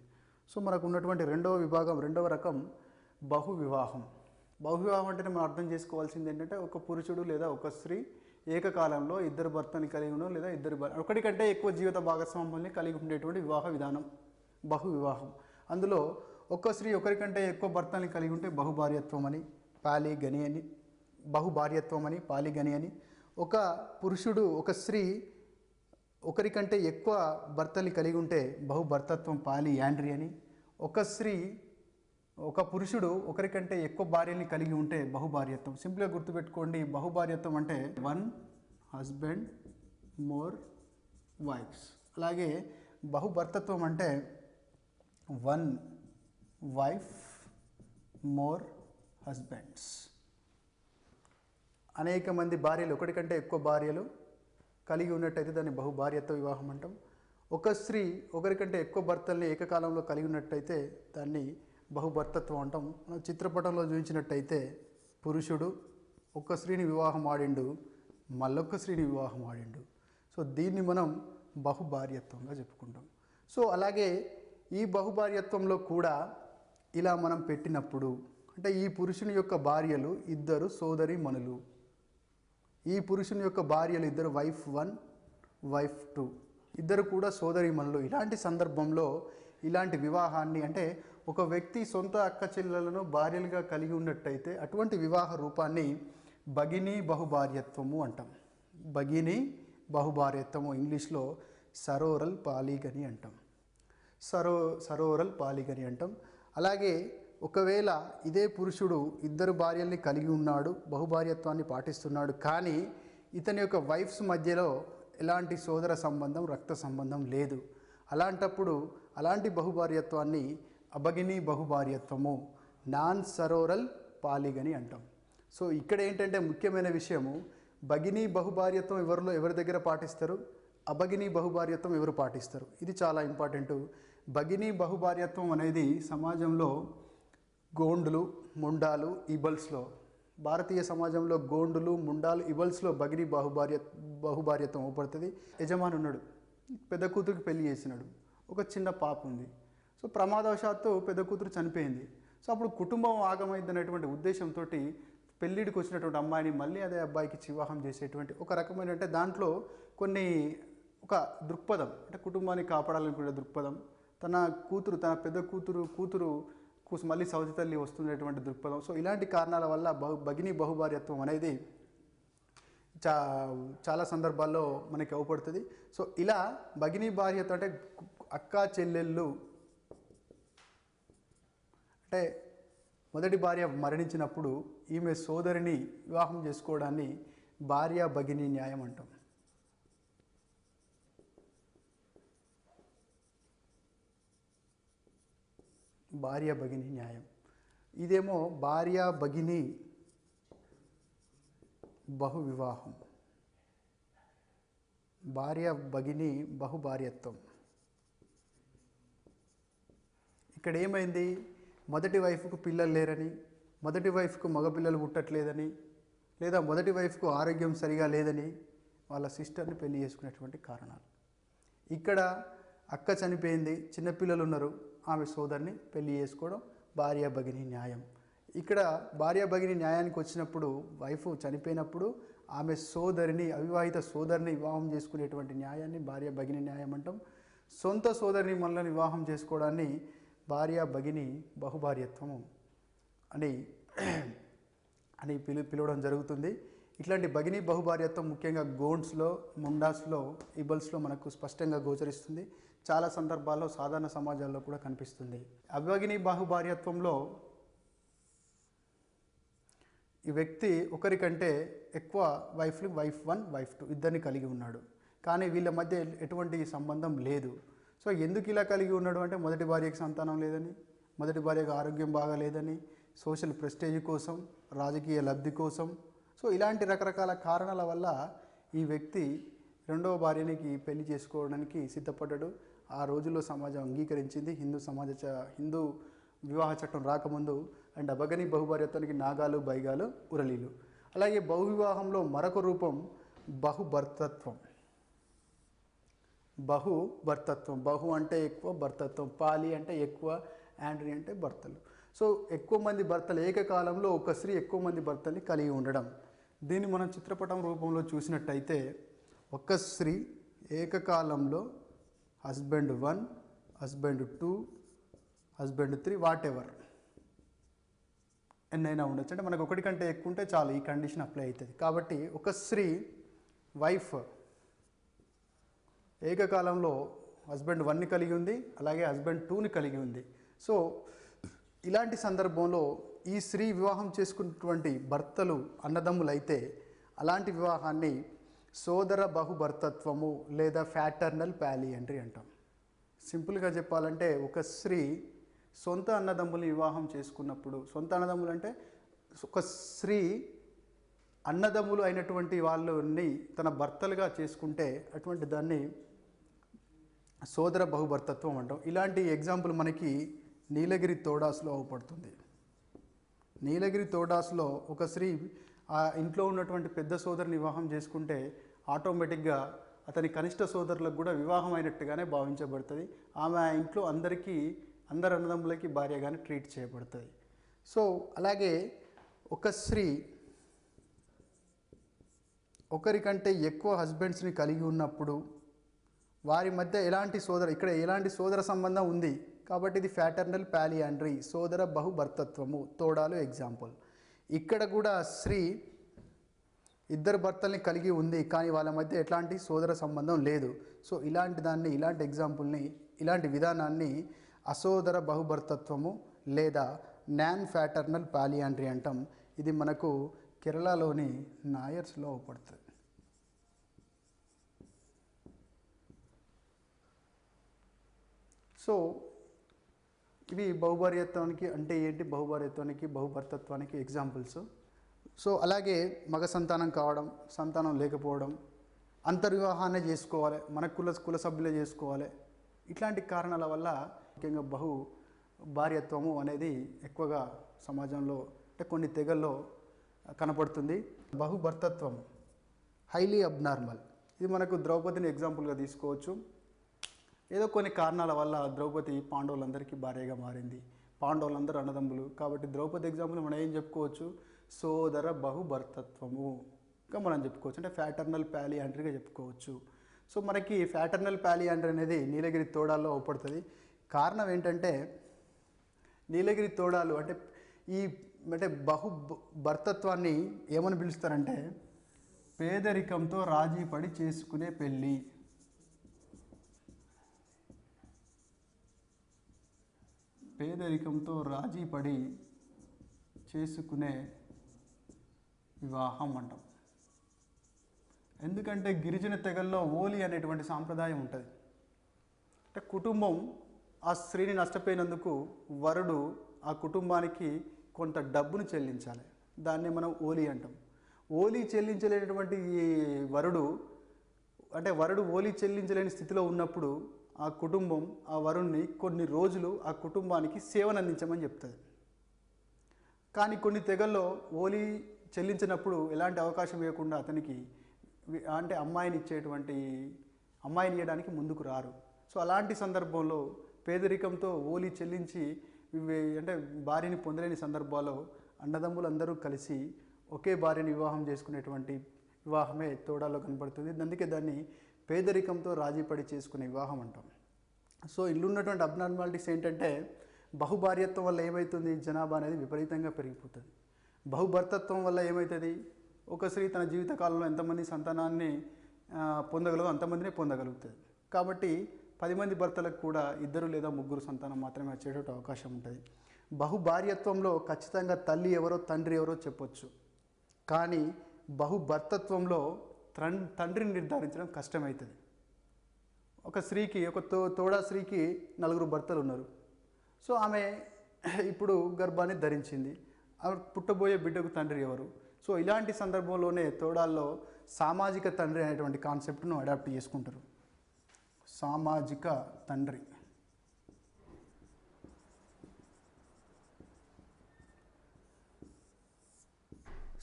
సో మనకు ఉన్నటువంటి రెండవ రకం బహు వివాహం. బహు వివాహం అంటేనే మనం అర్థం చేసుకోవాల్సింది ఏంటంటే ఒక పురుషుడు లేదా ఒక స్త్రీ ఏకకాలంలో ఇద్దరు భర్తని కలిగి ఉండడం, లేదా ఒకటి కంటే ఎక్కువ జీవిత భాగస్వాముల్ని కలిగి ఉండేటువంటి వివాహ విధానం బహు వివాహం. అందులో ఒక స్త్రీ ఒకరికంటే ఎక్కువ భర్తని కలిగి ఉంటే బహుభార్యత్వం అని, పాలిగని అని, బహుభార్యత్వం అని, పాలిగని అని. ఒక పురుషుడు ఒక స్త్రీ ఒకరికంటే ఎక్కువ భర్తని కలిగి ఉంటే బహుభర్తత్వం, పాలియాండ్రీ అని. ఒక పురుషుడు ఒకరికంటే ఎక్కువ భార్యని కలిగి ఉంటే బహుభార్యత్వం. సింపుల్గా గుర్తుపెట్టుకోండి, బహుభార్యత్వం అంటే 1 husband more wives. అలాగే బహుభర్తత్వం అంటే 1 వైఫ్ మోర్ హస్బెండ్స్. అనేక మంది భార్యలు, ఒకటి కంటే ఎక్కువ భార్యలు కలిగి ఉన్నట్టయితే దాన్ని బహుభార్యత్వ వివాహం అంటాం. ఒక స్త్రీ ఒకరికంటే ఎక్కువ భర్తల్ని ఏకకాలంలో కలిగి ఉన్నట్టయితే దాన్ని బహుభర్తత్వం అంటాం. మనం చిత్రపటంలో చూపించినట్టయితే పురుషుడు ఒక స్త్రీని వివాహం ఆడిండు, మళ్ళొక్క స్త్రీని వివాహం ఆడిండు. సో దీన్ని మనం బహుభార్యత్వంగా చెప్పుకుంటాం. సో అలాగే ఈ బహుభార్యత్వంలో కూడా ఇలా మనం పెట్టినప్పుడు అంటే ఈ పురుషుని యొక్క భార్యలు ఇద్దరు సోదరీమణులు, ఈ పురుషుని యొక్క భార్యలు ఇద్దరు వైఫ్ 1 వైఫ్ 2 ఇద్దరు కూడా సోదరీమణులు. ఇలాంటి సందర్భంలో ఇలాంటి వివాహాన్ని అంటే ఒక వ్యక్తి సొంత అక్క చెల్లెలను భార్యలుగా కలిగి ఉన్నట్టయితే అటువంటి వివాహ రూపాన్ని భగినీ బహుభార్యత్వము అంటాం. భగినీ బహుభార్యత్వము ఇంగ్లీష్లో సరోరల్ పాలిగని అంటాం. సరోరల్ పాలిగని అంటాం. అలాగే ఒకవేళ ఇదే పురుషుడు ఇద్దరు భార్యల్ని కలిగి ఉన్నాడు, బహుభార్యత్వాన్ని పాటిస్తున్నాడు, కానీ ఇతని యొక్క వైఫ్స్ మధ్యలో ఎలాంటి సోదర సంబంధం, రక్త సంబంధం లేదు. అలాంటప్పుడు అలాంటి బహుభార్యత్వాన్ని అభగినీ బహుభార్యత్వము, నాన్ సరోరల్ పాలిగని అంటాం. సో ఇక్కడ ఏంటంటే ముఖ్యమైన విషయము, భగినీ బహుభార్యత్వం ఎవరి దగ్గర పాటిస్తారు, అభగినీ బహుభార్యత్వం ఎవరు పాటిస్తారు, ఇది చాలా ఇంపార్టెంటు. భగినీ బహుభార్యత్వం అనేది సమాజంలో గోండులు, ముండాలు, ఇబల్స్లో, భారతీయ సమాజంలో గోండులు, ముండాలు, ఇబల్స్లో భగినీ బహుభార్యత్వం అవపడుతుంది. యజమాని ఉన్నాడు, పెద్ద కూతురికి పెళ్లి చేసినాడు, ఒక చిన్న పాప ఉంది. సో ప్రమాదవశాత్తు పెద్ద కూతురు చనిపోయింది. సో అప్పుడు కుటుంబం ఆగమైంది అనేటువంటి ఉద్దేశంతో పెళ్ళిడికి వచ్చినటువంటి అమ్మాయిని మళ్ళీ అదే అబ్బాయికి వివాహం చేసేటువంటి ఒక రకమైన అంటే దాంట్లో ఒక దృక్పథం అంటే కుటుంబాన్ని కాపాడాలనుకునే దృక్పథం, తన పెద్ద కూతురు మళ్ళీ సౌతి తల్లి వస్తున్నటువంటి దృక్పథం. సో ఇలాంటి కారణాల వల్ల భగినీ బహుభార్యత్వం అనేది చాలా సందర్భాల్లో మనకి అవపడుతుంది. సో ఇలా భగినీ భార్యత్వం అంటే అక్క చెల్లెళ్ళు అంటే మొదటి భార్య మరణించినప్పుడు ఈమె సోదరిని వివాహం చేసుకోవడాన్ని భార్య భగినీ న్యాయం అంటాం. భార్య భగినీ న్యాయం. ఇదేమో భార్య భగినీ బహు వివాహం, భార్య భగినీ బహుభార్యత్వం. ఇక్కడ ఏమైంది, మొదటి వైఫ్కు పిల్లలు లేరని, మొదటి వైఫ్కు మగపిల్లలు పుట్టట్లేదని, లేదా మొదటి వైఫ్కు ఆరోగ్యం సరిగా లేదని వాళ్ళ సిస్టర్ని పెళ్లి చేసుకునేటువంటి కారణాలు. ఇక్కడ అక్క చనిపోయింది, చిన్నపిల్లలు ఉన్నారు, ఆమె సోదరిని పెళ్లి చేసుకోవడం భార్య భగినీ న్యాయం. ఇక్కడ భార్య భగినీ న్యాయానికి వచ్చినప్పుడు వైఫ్ చనిపోయినప్పుడు ఆమె సోదరిని, అవివాహిత సోదరిని వివాహం చేసుకునేటువంటి న్యాయాన్ని భార్య భగినీ న్యాయం అంటాం. సొంత సోదరిని మనల్ని వివాహం చేసుకోవడాన్ని భార్య భగినీ బహుభార్యత్వము అని పిలవడం జరుగుతుంది. ఇట్లాంటి భగినీ బహుభార్యత్వం ముఖ్యంగా గోండ్స్లో, ముండాస్లో, ఇబల్స్లో మనకు స్పష్టంగా గోచరిస్తుంది. చాలా సందర్భాల్లో సాధారణ సమాజాల్లో కూడా కనిపిస్తుంది. అభగినీ బహుభార్యత్వంలో ఈ వ్యక్తి ఒకరికంటే ఎక్కువ వైఫ్ 1 వైఫ్ 2 ఇద్దరిని కలిగి ఉన్నాడు, కానీ వీళ్ళ మధ్య ఎటువంటి సంబంధం లేదు. సో ఎందుకు ఇలా కలిగి ఉన్నాడు అంటే మొదటి భార్యకి సంతానం లేదని, మొదటి భార్యకు ఆరోగ్యం బాగాలేదని, సోషల్ ప్రెస్టేజ్ కోసం, రాజకీయ లబ్ధి కోసం. సో ఇలాంటి రకరకాల కారణాల వల్ల ఈ వ్యక్తి రెండవ భార్యనికి పెళ్లి చేసుకోవడానికి సిద్ధపడ్డాడు. ఆ రోజుల్లో సమాజం అంగీకరించింది. హిందూ వివాహ చట్టం రాకముందు అండ్ అభగినీ బహుభార్యత్వానికి నాగాలు, బైగాలు, ఉరళీలు. అలాగే బహువివాహంలో మరొక రూపం బహుభర్తత్వం. బహు అంటే ఎక్కువ, భర్తత్వం, పాలి అంటే ఎక్కువ, యాండ్రీ అంటే భర్తలు. సో ఎక్కువ మంది భర్తలు, ఏకకాలంలో ఒక స్త్రీ ఎక్కువ మంది భర్తల్ని కలిగి ఉండడం. దీన్ని మనం చిత్రపటం రూపంలో చూసినట్టయితే ఒక స్త్రీ ఏకకాలంలో husband 1, husband 2, husband 3 what ever ఎన్నైనా ఉండొచ్చు. అంటే మనకు ఒకటి కంటే ఎక్కువ ఉంటే చాలు, ఈ కండిషన్ అప్లై అవుతుంది. కాబట్టి ఒక స్త్రీ వైఫ్ ఏకకాలంలో హస్బెండ్ 1ని కలిగి ఉంది, అలాగే హస్బెండ్ 2ని కలిగి ఉంది. సో ఇలాంటి సందర్భంలో ఈ స్త్రీ వివాహం చేసుకున్నటువంటి భర్తలు అన్నదమ్ములైతే అలాంటి వివాహాన్ని సోదర బహుభర్తత్వము లేదా ఫ్యాటర్నల్ ప్యాలియండ్రీ అంటాం. సింపుల్గా చెప్పాలంటే ఒక స్త్రీ సొంత అన్నదమ్ముల్ని వివాహం చేసుకున్నప్పుడు, సొంత అన్నదమ్ములు అంటే ఒక స్త్రీ అన్నదమ్ములు అయినటువంటి వాళ్ళని తన భర్తలుగా చేసుకుంటే అటువంటి దాన్ని సోదర బహుభర్తత్వం అంటాం. ఇలాంటి ఎగ్జాంపుల్ మనకి నీలగిరి తోడాస్లో అవపడుతుంది. నీలగిరి తోడాస్లో ఒక స్త్రీ ఆ ఇంట్లో ఉన్నటువంటి పెద్ద సోదరుని వివాహం చేసుకుంటే ఆటోమేటిక్గా అతని కనిష్ట సోదరులకు కూడా వివాహం అయినట్టుగానే భావించబడుతుంది. ఆమె ఆ ఇంట్లో అందరు అన్నదమ్ములకి భార్యగానే ట్రీట్ చేయబడుతుంది. సో అలాగే ఒక స్త్రీ ఒకరికంటే ఎక్కువ హస్బెండ్స్ని కలిగి ఉన్నప్పుడు వారి మధ్య ఎలాంటి సోదర సంబంధం ఉంది కాబట్టి ఇది ఫ్యాటర్నల్ పాలియాండ్రీ, సోదర బహుభర్తత్వము, తోడాలు ఎగ్జాంపుల్. ఇక్కడ కూడా స్త్రీ ఇద్దరు భర్తల్ని కలిగి ఉంది కానీ వాళ్ళ మధ్య ఎట్లాంటి సోదర సంబంధం లేదు. సో ఇలాంటి ఎగ్జాంపుల్ని, ఇలాంటి విధానాన్ని అసోదర బహుభర్తత్వము లేదా నాన్ ఫ్యాటర్నల్ పాలియాండ్రీ అంటాం. ఇది మనకు కేరళలోని నాయర్స్లో అవపడుతుంది. సో ఇవి బహుభార్యత్వానికి అంటే ఏంటి, బహుభార్యత్వానికి బహుభర్తత్వానికి ఎగ్జాంపుల్స్. సో అలాగే మగ సంతానం కావడం, సంతానం లేకపోవడం, అంతర్వివాహాన్ని చేసుకోవాలి, మన కుల సభ్యులే చేసుకోవాలి, ఇట్లాంటి కారణాల వల్ల ముఖ్యంగా భార్యత్వము అనేది ఎక్కువగా సమాజంలో అంటే కొన్ని తెగల్లో కనపడుతుంది. బహుభర్తత్వం హైలీ అబ్నార్మల్. ఇది మనకు ద్రౌపదిని ఎగ్జాంపుల్గా తీసుకోవచ్చు. ఏదో కొన్ని కారణాల వల్ల ద్రౌపది పాండవులందరికీ భార్యగా మారింది. పాండవులందరూ అన్నదమ్ములు కాబట్టి ద్రౌపది ఎగ్జాంపుల్ మనం ఏం చెప్పుకోవచ్చు, సోదర బహుభర్తత్వముగా మనం చెప్పుకోవచ్చు, అంటే ఫ్యాటర్నల్ పాలియాండ్రీగా చెప్పుకోవచ్చు. సో మనకి ఫ్యాటర్నల్ పాలియాండ్రీ అనేది నీలగిరి తోడాల్లో అవపడుతుంది. కారణం ఏంటంటే నీలగిరి తోడాలు అంటే బహుభర్తత్వాన్ని ఏమని పిలుస్తారంటే పేదరికంతో రాజీ పడి చేసుకునే పెళ్ళి. పేదరికంతో రాజీ పడి చేసుకునే వివాహం అంటాం. ఎందుకంటే గిరిజన తెగల్లో ఓలి అనేటువంటి సాంప్రదాయం ఉంటుంది. అంటే కుటుంబం ఆ స్త్రీని నష్టపోయినందుకు వరుడు ఆ కుటుంబానికి కొంత డబ్బును చెల్లించాలి. దాన్ని మనం ఓలి అంటాం. ఓలి చెల్లించలేనటువంటి ఈ వరుడు ఓలి చెల్లించలేని స్థితిలో ఉన్నప్పుడు ఆ కుటుంబం ఆ వరుణ్ణి కొన్ని రోజులు ఆ కుటుంబానికి సేవను అందించమని చెప్తుంది. కానీ కొన్ని తెగల్లో ఓలి చెల్లించినప్పుడు ఎలాంటి అవకాశం ఇవ్వకుండా అతనికి అంటే అమ్మాయిని ఇవ్వడానికి ముందుకు రారు. సో అలాంటి సందర్భంలో పేదరికంతో ఓలి చెల్లించి అంటే భార్యని పొందలేని సందర్భాల్లో అన్నదమ్ములందరూ కలిసి ఒకే భార్యని వివాహం చేసుకునేటువంటి వివాహమే తోడాలో కనపడుతుంది. అందుకే దాన్ని పేదరికంతో రాజీపడి చేసుకునే వివాహం అంటాం. సో ఇల్లున్నటువంటి అబ్నార్మాలిటీస్ ఏంటంటే బహుభార్యత్వం వల్ల ఏమవుతుంది, జనాభా అనేది విపరీతంగా పెరిగిపోతుంది. బహుభర్తత్వం వల్ల ఏమవుతుంది, ఒక స్త్రీ తన జీవితకాలంలో ఎంతమంది సంతానాన్ని పొందగలదో అంతమందినే పొందగలుగుతుంది. కాబట్టి 10 మంది భర్తలకు కూడా 2 లేదా 3 సంతానం మాత్రమే వచ్చేటట్టు అవకాశం ఉంటుంది. బహుభార్యత్వంలో ఖచ్చితంగా తల్లి ఎవరో తండ్రి ఎవరో చెప్పొచ్చు. కానీ బహుభర్తత్వంలో తండ్రిని నిర్ధారించడం కష్టమవుతుంది. ఒక స్త్రీకి తోడా స్త్రీకి 4 భర్తలు ఉన్నారు. సో ఆమె ఇప్పుడు గర్భాన్ని ధరించింది. ఆమె పుట్టబోయే బిడ్డకు తండ్రి ఎవరు? సో ఇలాంటి సందర్భంలోనే తోడాల్లో సామాజిక తండ్రి అనేటువంటి కాన్సెప్ట్ను అడాప్ట్ చేసుకుంటారు. సామాజిక తండ్రి.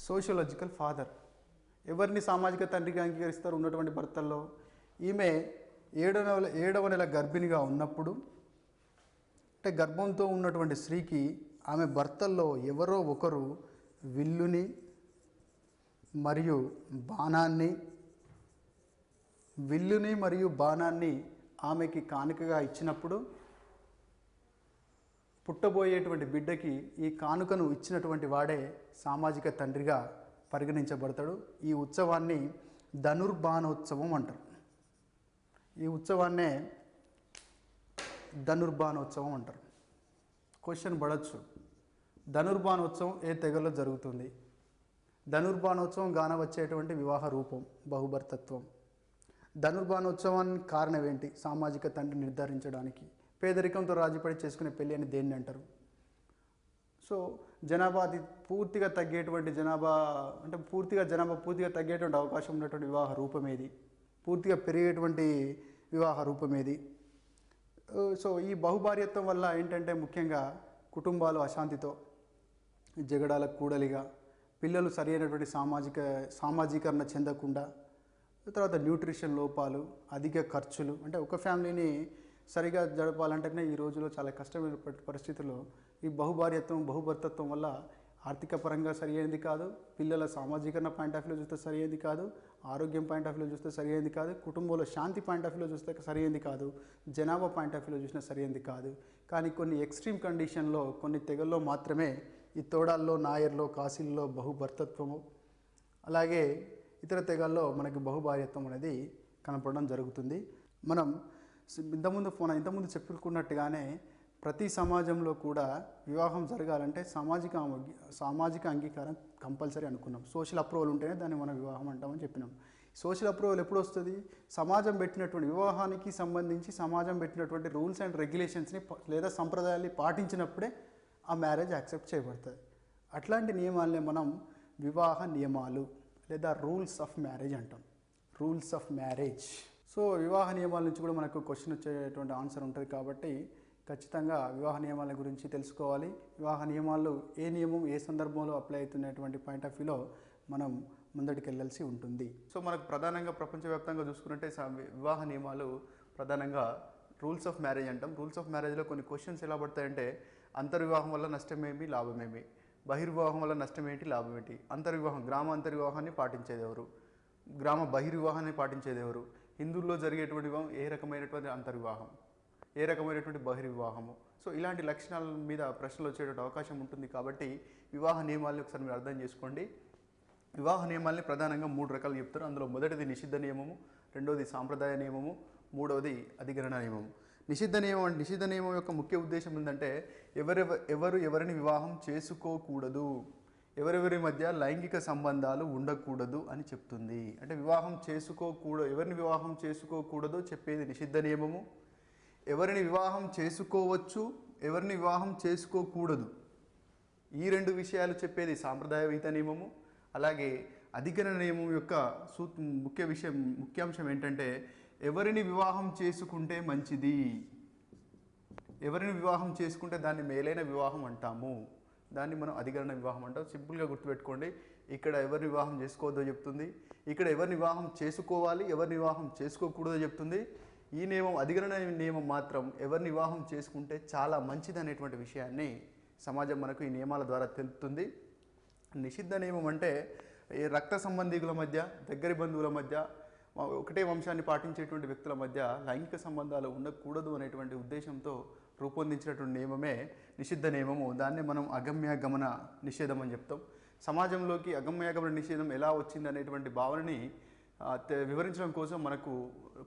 సోషియోలాజికల్ ఫాదర్. ఎవరిని సామాజిక తండ్రిగా అంగీకరిస్తారు ఉన్నటువంటి భర్తల్లో? ఈమె 7వ నెల గర్భిణిగా ఉన్నప్పుడు అంటే గర్భంతో ఉన్నటువంటి స్త్రీకి ఆమె భర్తల్లో ఎవరో ఒకరు విల్లుని మరియు బాణాన్ని ఆమెకి కానుకగా ఇచ్చినప్పుడు పుట్టబోయేటువంటి బిడ్డకి ఈ కానుకను ఇచ్చినటువంటి వాడే సామాజిక తండ్రిగా పరిగణించబడతాడు. ఈ ఉత్సవాన్ని ధనుర్బాణోత్సవం అంటారు. ఈ ఉత్సవాన్నే ధనుర్బాణోత్సవం అంటారు. క్వశ్చన్ పడవచ్చు, ధనుర్బాణోత్సవం ఏ తెగలో జరుగుతుంది? ధనుర్బాణోత్సవం గాన వచ్చేటువంటి వివాహ రూపం బహుభర్తత్వం. ధనుర్బాణోత్సవానికి కారణం ఏంటి? సామాజిక తండ్రి నిర్ధారించడానికి పేదరికంతో రాజీపడి చేసుకునే పెళ్ళి అని దేన్ని అంటారు? సో జనాభా అది పూర్తిగా తగ్గేటువంటి జనాభా అంటే పూర్తిగా తగ్గేటువంటి అవకాశం ఉన్నటువంటి వివాహ రూపం ఏది? పూర్తిగా పెరిగేటువంటి వివాహ రూపం ఏది? సో ఈ బహుభార్యత్వం వల్ల ఏంటంటే ముఖ్యంగా కుటుంబాలు అశాంతితో జగడాలకు కూడలిగా, పిల్లలు సరైనటువంటి సామాజీకరణ చెందకుండా, తర్వాత న్యూట్రిషన్ లోపాలు, అధిక ఖర్చులు, అంటే ఒక ఫ్యామిలీని సరిగా జరపాలంటేనే ఈ రోజులో చాలా కష్టమైన పరిస్థితుల్లో ఈ బహుభర్తత్వం వల్ల ఆర్థిక పరంగా సరైనది కాదు, పిల్లల సామాజీకరణ పాయింట్ ఆఫ్ వ్యూలో చూస్తే సరైనది కాదు, ఆరోగ్యం పాయింట్ ఆఫ్ వ్యూలో చూస్తే సరైనది కాదు, కుటుంబంలో శాంతి పాయింట్ ఆఫ్ వ్యూలో చూస్తే సరైనది కాదు, జనాభా పాయింట్ ఆఫ్ వ్యూలో చూసినా సరైనది కాదు. కానీ కొన్ని ఎక్స్ట్రీమ్ కండిషన్లో కొన్ని తెగల్లో మాత్రమే ఈ తోడాల్లో, నాయర్లో, కాశీల్లో బహుభర్తత్వము, అలాగే ఇతర తెగల్లో మనకి బహుభార్యత్వం అనేది కనపడడం జరుగుతుంది. మనం ఇంతకుముందు చెప్పుకున్నట్టుగానే ప్రతి సమాజంలో కూడా వివాహం జరగాలంటే సామాజిక అంగీకారం కంపల్సరీ అనుకున్నాం. సోషల్ అప్రూవల్ ఉంటేనే దాన్ని మనం వివాహం అంటామని చెప్పినాం. సోషల్ అప్రూవల్ ఎప్పుడు వస్తుంది? వివాహానికి సంబంధించి సమాజం పెట్టినటువంటి రూల్స్ అండ్ రెగ్యులేషన్స్ని లేదా సంప్రదాయాల్ని పాటించినప్పుడే ఆ మ్యారేజ్ యాక్సెప్ట్ చేయబడుతుంది. అట్లాంటి నియమాలనే మనం వివాహ నియమాలు లేదా రూల్స్ ఆఫ్ మ్యారేజ్ అంటాం. Rules of marriage. సో వివాహ నియమాల నుంచి కూడా మనకు క్వశ్చన్ వచ్చేటువంటి ఆన్సర్ ఉంటుంది కాబట్టి ఖచ్చితంగా వివాహ నియమాల గురించి తెలుసుకోవాలి. వివాహ నియమాలు ఏ నియమం ఏ సందర్భంలో అప్లై అవుతున్నటువంటి పాయింట్ ఆఫ్ వ్యూలో మనం ముందటికి వెళ్ళాల్సి ఉంటుంది. సో మనకు ప్రధానంగా ప్రపంచవ్యాప్తంగా చూసుకున్నట్టే వివాహ నియమాలు ప్రధానంగా రూల్స్ ఆఫ్ మ్యారేజ్ అంటాం. రూల్స్ ఆఫ్ మ్యారేజ్లో కొన్ని క్వశ్చన్స్ ఎలా పడతాయంటే, అంతర్వివాహం వల్ల నష్టమేమి, లాభమేమి, బహిర్వివాహం వల్ల నష్టమేంటి, లాభం ఏంటి, అంతర్వివాహం గ్రామ అంతర్వివాహాన్ని పాటించేది ఎవరు, గ్రామ బహిర్వివాహాన్ని పాటించేది ఎవరు, హిందువుల్లో జరిగేటువంటి వివాహం ఏ రకమైనటువంటి అంతర్వివాహం, ఏ రకమైనటువంటి బహిర్వివాహము. సో ఇలాంటి లక్షణాల మీద ప్రశ్నలు వచ్చేటువంటి అవకాశం ఉంటుంది కాబట్టి వివాహ నియమాలని ఒకసారి మీరు అర్థం చేసుకోండి. వివాహ నియమాల్ని ప్రధానంగా 3 రకాలు చెప్తారు. అందులో మొదటిది నిషిద్ధ నియమము, రెండవది సాంప్రదాయ నియమము, మూడవది అధికరణ నియమము. నిషిద్ధ నియమం యొక్క ముఖ్య ఉద్దేశం ఏంటంటే ఎవరిని వివాహం చేసుకోకూడదు, ఎవరెవరి మధ్య లైంగిక సంబంధాలు ఉండకూడదు అని చెప్తుంది. అంటే ఎవరిని వివాహం చేసుకోకూడదో చెప్పేది నిషిద్ధ నియమము, ఎవరిని వివాహం చేసుకోవచ్చు, ఎవరిని వివాహం చేసుకోకూడదు ఈ 2 విషయాలు చెప్పేది సాంప్రదాయవిహిత నియమము. అలాగే అధికరణ నియమం యొక్క ముఖ్యాంశం ఏంటంటే ఎవరిని వివాహం చేసుకుంటే మంచిది, ఎవరిని వివాహం చేసుకుంటే దాన్ని మేలైన వివాహం అంటాము, దాన్ని మనం అధికరణ వివాహం అంటాం. సింపుల్గా గుర్తుపెట్టుకోండి. ఇక్కడ ఎవరిని వివాహం చేసుకోవద్దో చెప్తుంది, ఇక్కడ ఎవరిని వివాహం చేసుకోవాలి, ఎవరిని వివాహం చేసుకోకూడదో చెప్తుంది. ఈ నియమం అధికరణ నియమం మాత్రం ఎవరిని వివాహం చేసుకుంటే చాలా మంచిది అనేటువంటి విషయాన్ని సమాజం మనకు ఈ నియమాల ద్వారా తెలుపుతుంది. నిషిద్ధ నియమం అంటే రక్త సంబంధికుల మధ్య, దగ్గరి బంధువుల మధ్య, ఒకటే వంశాన్ని పాటించేటువంటి వ్యక్తుల మధ్య లైంగిక సంబంధాలు ఉండకూడదు అనేటువంటి ఉద్దేశంతో రూపొందించినటువంటి నియమమే నిషిద్ధ నియమము. దాన్నే మనం అగమ్యగమన నిషేధం అని చెప్తాం. సమాజంలోకి అగమ్యగమన నిషేధం ఎలా వచ్చింది అనేటువంటి భావనని వివరించడం కోసం మనకు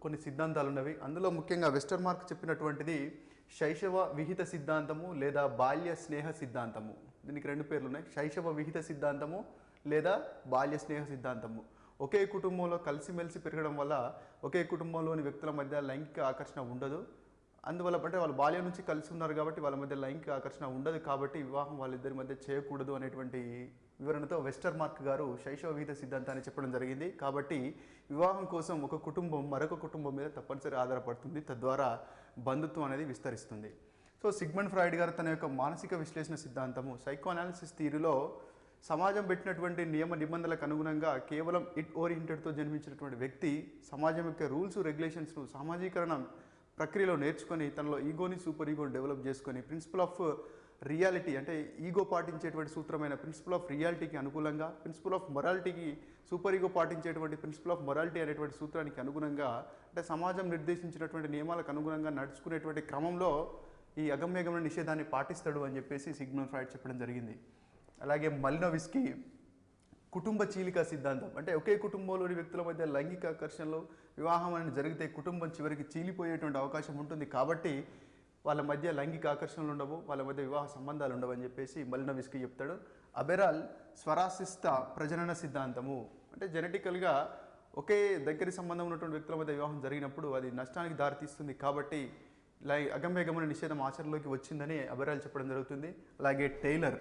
కొన్ని సిద్ధాంతాలు ఉన్నవి. అందులో ముఖ్యంగా వెస్టర్మార్క్ చెప్పినటువంటిది శైశవ విహిత సిద్ధాంతము లేదా బాల్య స్నేహ సిద్ధాంతము. దీనికి 2 పేర్లు ఉన్నాయి, శైశవ విహిత సిద్ధాంతము లేదా బాల్య స్నేహ సిద్ధాంతము. ఒకే కుటుంబంలో కలిసిమెలిసి పెరగడం వల్ల ఒకే కుటుంబంలోని వ్యక్తుల మధ్య లైంగిక ఆకర్షణ ఉండదు. అందువల్ల అంటే వాళ్ళు బాల్యం నుంచి కలిసి ఉన్నారు కాబట్టి వాళ్ళ మధ్య లైంగిక ఆకర్షణ ఉండదు కాబట్టి వివాహం వాళ్ళిద్దరి మధ్య చేయకూడదు అనేటువంటి వివరణతో వెస్టర్మార్క్ గారు శైశవ విహిత సిద్ధాంతాన్ని చెప్పడం జరిగింది. కాబట్టి వివాహం కోసం ఒక కుటుంబం మరొక కుటుంబం మీద తప్పనిసరి ఆధారపడుతుంది, తద్వారా బంధుత్వం అనేది విస్తరిస్తుంది. సో సిగ్మండ్ ఫ్రాయిడ్ గారు తన యొక్క మానసిక విశ్లేషణ సిద్ధాంతము సైకో అనాలిసిస్ థియరీలో సమాజం పెట్టినటువంటి నియమ నిబంధనలకు అనుగుణంగా కేవలం ఇట్ ఓరియంటెడ్తో జన్మించినటువంటి వ్యక్తి సమాజం యొక్క రూల్స్ రెగ్యులేషన్స్ను సామాజీకరణ ప్రక్రియలో నేర్చుకొని తనలో ఈగోని సూపర్ ఈగోని డెవలప్ చేసుకొని ప్రిన్సిపల్ ఆఫ్ రియాలిటీ అంటే ఈగో పాటించేటువంటి సూత్రమైన ప్రిన్సిపల్ ఆఫ్ రియాలిటీకి అనుకూలంగా, ప్రిన్సిపల్ ఆఫ్ మొరాలిటీకి సూపర్ ఈగో పాటించేటువంటి ప్రిన్సిపల్ ఆఫ్ మొరాలిటీ అనేటువంటి సూత్రానికి అనుగుణంగా అంటే సమాజం నిర్దేశించినటువంటి నియమాలకు అనుగుణంగా నడుచుకునేటువంటి క్రమంలో ఈ అగమ్యగమన నిషేధాన్ని పాటిస్తాడు అని చెప్పేసి సిగ్మండ్ ఫ్రాయిడ్ చెప్పడం జరిగింది. అలాగే మలినోవిస్కీ కుటుంబ చీలిక సిద్ధాంతం అంటే ఒకే కుటుంబంలోని వ్యక్తుల మధ్య లైంగిక ఆకర్షణలో వివాహం అనేది జరిగితే కుటుంబం చివరికి చీలిపోయేటువంటి అవకాశం ఉంటుంది కాబట్టి వాళ్ళ మధ్య లైంగిక ఆకర్షణలు ఉండవు, వాళ్ళ మధ్య వివాహ సంబంధాలు ఉండవు అని చెప్పేసి మలినోవిస్కీ చెప్తాడు. అబెరాల్ స్వరాశిస్త ప్రజనన సిద్ధాంతము అంటే జెనెటికల్గా ఒకే దగ్గరి సంబంధం ఉన్నటువంటి వ్యక్తుల మధ్య వివాహం జరిగినప్పుడు అది నష్టానికి దారితీస్తుంది కాబట్టి అగమ్య గమన నిషేధం ఆచరణలోకి వచ్చిందని అభిప్రాయాలు చెప్పడం జరుగుతుంది. అలాగే టైలర్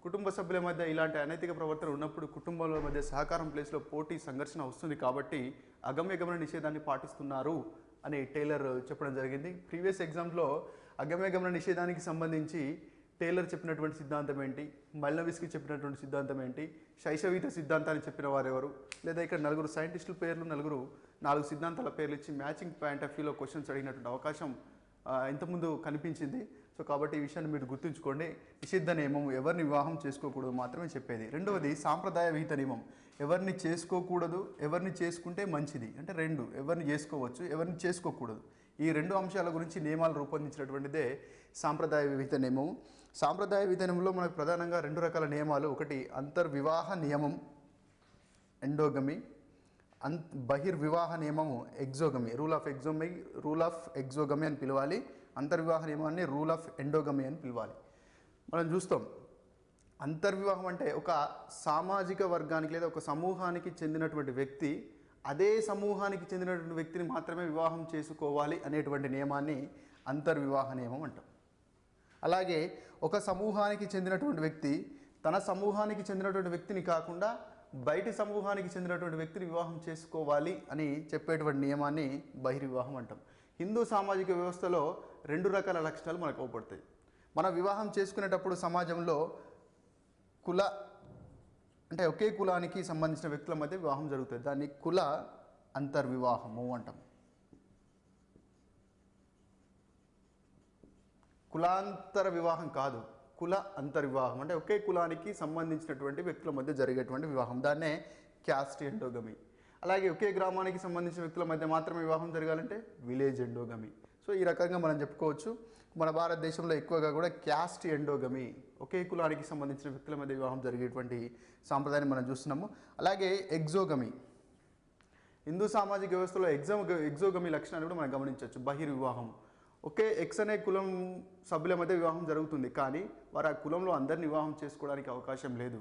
కుటుంబ సభ్యుల మధ్య ఇలాంటి అనైతిక ప్రవర్తన ఉన్నప్పుడు కుటుంబాల మధ్య సహకారం ప్లేస్లో పోటీ సంఘర్షణ వస్తుంది కాబట్టి అగమ్య గమన నిషేధాన్ని పాటిస్తున్నారు అని టైలర్ చెప్పడం జరిగింది. ప్రీవియస్ ఎగ్జామ్లో అగమ్య గమన నిషేధానికి సంబంధించి టైలర్ చెప్పినటువంటి సిద్ధాంతం ఏంటి, మల్నవిస్కి చెప్పినటువంటి సిద్ధాంతం ఏంటి, శైశవీత సిద్ధాంతాన్ని చెప్పిన వారు ఎవరు, లేదా ఇక్కడ నలుగురు సైంటిస్టుల పేర్లు 4 సిద్ధాంతాల పేర్లు ఇచ్చి మ్యాచింగ్ పాయింట్ ఆఫ్ వ్యూలో క్వశ్చన్స్ అడిగినటువంటి అవకాశం ఇంతకుముందు కనిపించింది. సో కాబట్టి ఈ విషయాన్ని మీరు గుర్తుంచుకోండి. నిషిద్ధ నియమం ఎవరిని వివాహం చేసుకోకూడదు మాత్రమే చెప్పేది. రెండవది సాంప్రదాయ విహిత నియమం, ఎవరిని చేసుకోకూడదు, ఎవరిని చేసుకుంటే మంచిది. అంటే ఎవరిని చేసుకోవచ్చు, ఎవరిని చేసుకోకూడదు. ఈ 2 అంశాల గురించి నియమాలు రూపొందించినటువంటిదే సాంప్రదాయ విహిత నియమం. సాంప్రదాయ విహిత నియమంలో మనకు ప్రధానంగా 2 రకాల నియమాలు. ఒకటి అంతర్వివాహ నియమం ఎండోగమి, బహిర్వివాహ నియమము ఎగ్జోగమి, రూల్ ఆఫ్ ఎగ్జోగమి అని పిలవాలి. అంతర్వివాహ నియమాన్ని రూల్ ఆఫ్ ఎండోగమి అని పిలవాలి. మనం చూస్తాం అంతర్వివాహం అంటే ఒక సామాజిక వర్గానికి లేదా ఒక సమూహానికి చెందినటువంటి వ్యక్తి అదే సమూహానికి చెందినటువంటి వ్యక్తిని మాత్రమే వివాహం చేసుకోవాలి అనేటువంటి నియమాన్ని అంతర్వివాహ నియమం అంటాం. అలాగే ఒక సమూహానికి చెందినటువంటి వ్యక్తి తన సమూహానికి చెందినటువంటి వ్యక్తిని కాకుండా బయటి సమూహానికి చెందినటువంటి వ్యక్తిని వివాహం చేసుకోవాలి అని చెప్పేటువంటి నియమాన్ని బహిర్వివాహం అంటాం. హిందూ సామాజిక వ్యవస్థలో 2 రకాల లక్షణాలు మనకు అవపడతాయి. మనం వివాహం చేసుకునేటప్పుడు సమాజంలో అంటే ఒకే కులానికి సంబంధించిన వ్యక్తుల మధ్య వివాహం జరుగుతుంది. దాన్ని కుల అంతర్వివాహము అంటాం. కులాంతర వివాహం కాదు, కుల అంతర్వివాహం అంటే ఒకే కులానికి సంబంధించినటువంటి వ్యక్తుల మధ్య జరిగేటువంటి వివాహం, దాన్నే క్యాస్ట్ ఎండోగమి. అలాగే ఒకే గ్రామానికి సంబంధించిన వ్యక్తుల మధ్య మాత్రమే వివాహం జరగాలంటే విలేజ్ ఎండోగమి. సో ఈ రకంగా మనం చెప్పుకోవచ్చు. మన భారతదేశంలో ఎక్కువగా కూడా క్యాస్ట్ ఎండోగమి, ఒకే కులానికి సంబంధించిన వ్యక్తుల మధ్య వివాహం జరిగేటువంటి సాంప్రదాయాన్ని మనం చూస్తున్నాము. అలాగే ఎగ్జోగమి, హిందూ సామాజిక వ్యవస్థలో ఎగ్జోగమి లక్షణాన్ని కూడా మనం గమనించవచ్చు. బహిర్వివాహం, ఒకే ఎక్స్ అనే కులం సభ్యుల మధ్య వివాహం జరుగుతుంది, కానీ వారు ఆ కులంలో అందరిని వివాహం చేసుకోవడానికి అవకాశం లేదు.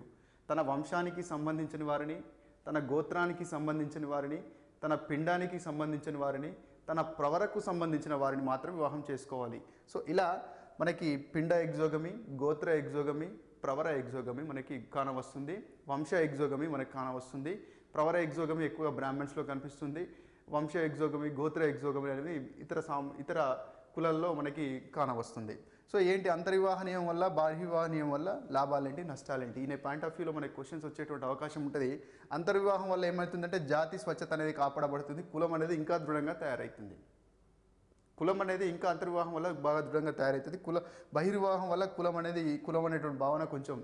తన వంశానికి సంబంధించిన వారిని, తన గోత్రానికి సంబంధించిన వారిని, తన పిండానికి సంబంధించిన వారిని, తన ప్రవరకు సంబంధించిన వారిని మాత్రం వివాహం చేసుకోవాలి. సో ఇలా మనకి పిండ ఎగ్జోగమి, గోత్ర ఎగ్జోగమి, ప్రవర ఎగ్జోగమి మనకి కానవస్తుంది. వంశ ఎగ్జోగమి మనకి కానవస్తుంది. ప్రవర ఎగ్జోగమి ఎక్కువగా బ్రాహ్మణ్స్లో కనిపిస్తుంది. వంశ ఎగ్జోగమి, గోత్ర ఎగ్జోగమి అనేది ఇతర కులాల్లో మనకి కానవస్తుంది. సో ఏంటి అంతర్వివాహ నియమం వల్ల, బాహ్యవివాహ నియమం వల్ల లాభాలేంటి, నష్టాలేంటి, ఈ పాయింట్ ఆఫ్ వ్యూలో మనకి క్వశ్చన్స్ వచ్చేటువంటి అవకాశం ఉంటుంది. అంతర్వివాహం వల్ల ఏమవుతుందంటే జాతి స్వచ్ఛత అనేది కాపాడబడుతుంది, కులం అనేది ఇంకా దృఢంగా తయారవుతుంది. కులం అనేది ఇంకా అంతర్వివాహం వల్ల బాగా దృఢంగా తయారవుతుంది. బహిర్వివాహం వల్ల కులం అనేటువంటి భావన కొంచెం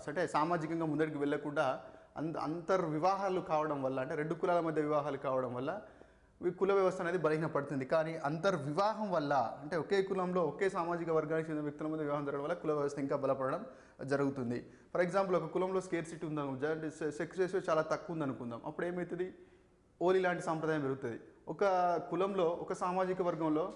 అంటే సామాజికంగా ముందరికి వెళ్ళకుండా అంతర్వివాహాలు కావడం వల్ల, అంటే 2 కులాల మధ్య వివాహాలు కావడం వల్ల కుల వ్యవస్థ అనేది బలహీనపడుతుంది. కానీ అంతర్వివాహం వల్ల, అంటే ఒకే కులంలో ఒకే సామాజిక వర్గానికి చెందిన వ్యక్తుల మధ్య వివాహం జరగడం వల్ల కుల వ్యవస్థ ఇంకా బలపడడం జరుగుతుంది. ఫర్ ఎగ్జాంపుల్ ఒక కులంలో స్కేర్సిటీ ఉందనుకుందాం, సెక్స్ రేషియో చాలా తక్కువ ఉందనుకుందాం. అప్పుడు ఏమవుతుంది, ఓలి లాంటి సాంప్రదాయం పెరుగుతుంది. ఒక కులంలో ఒక సామాజిక వర్గంలో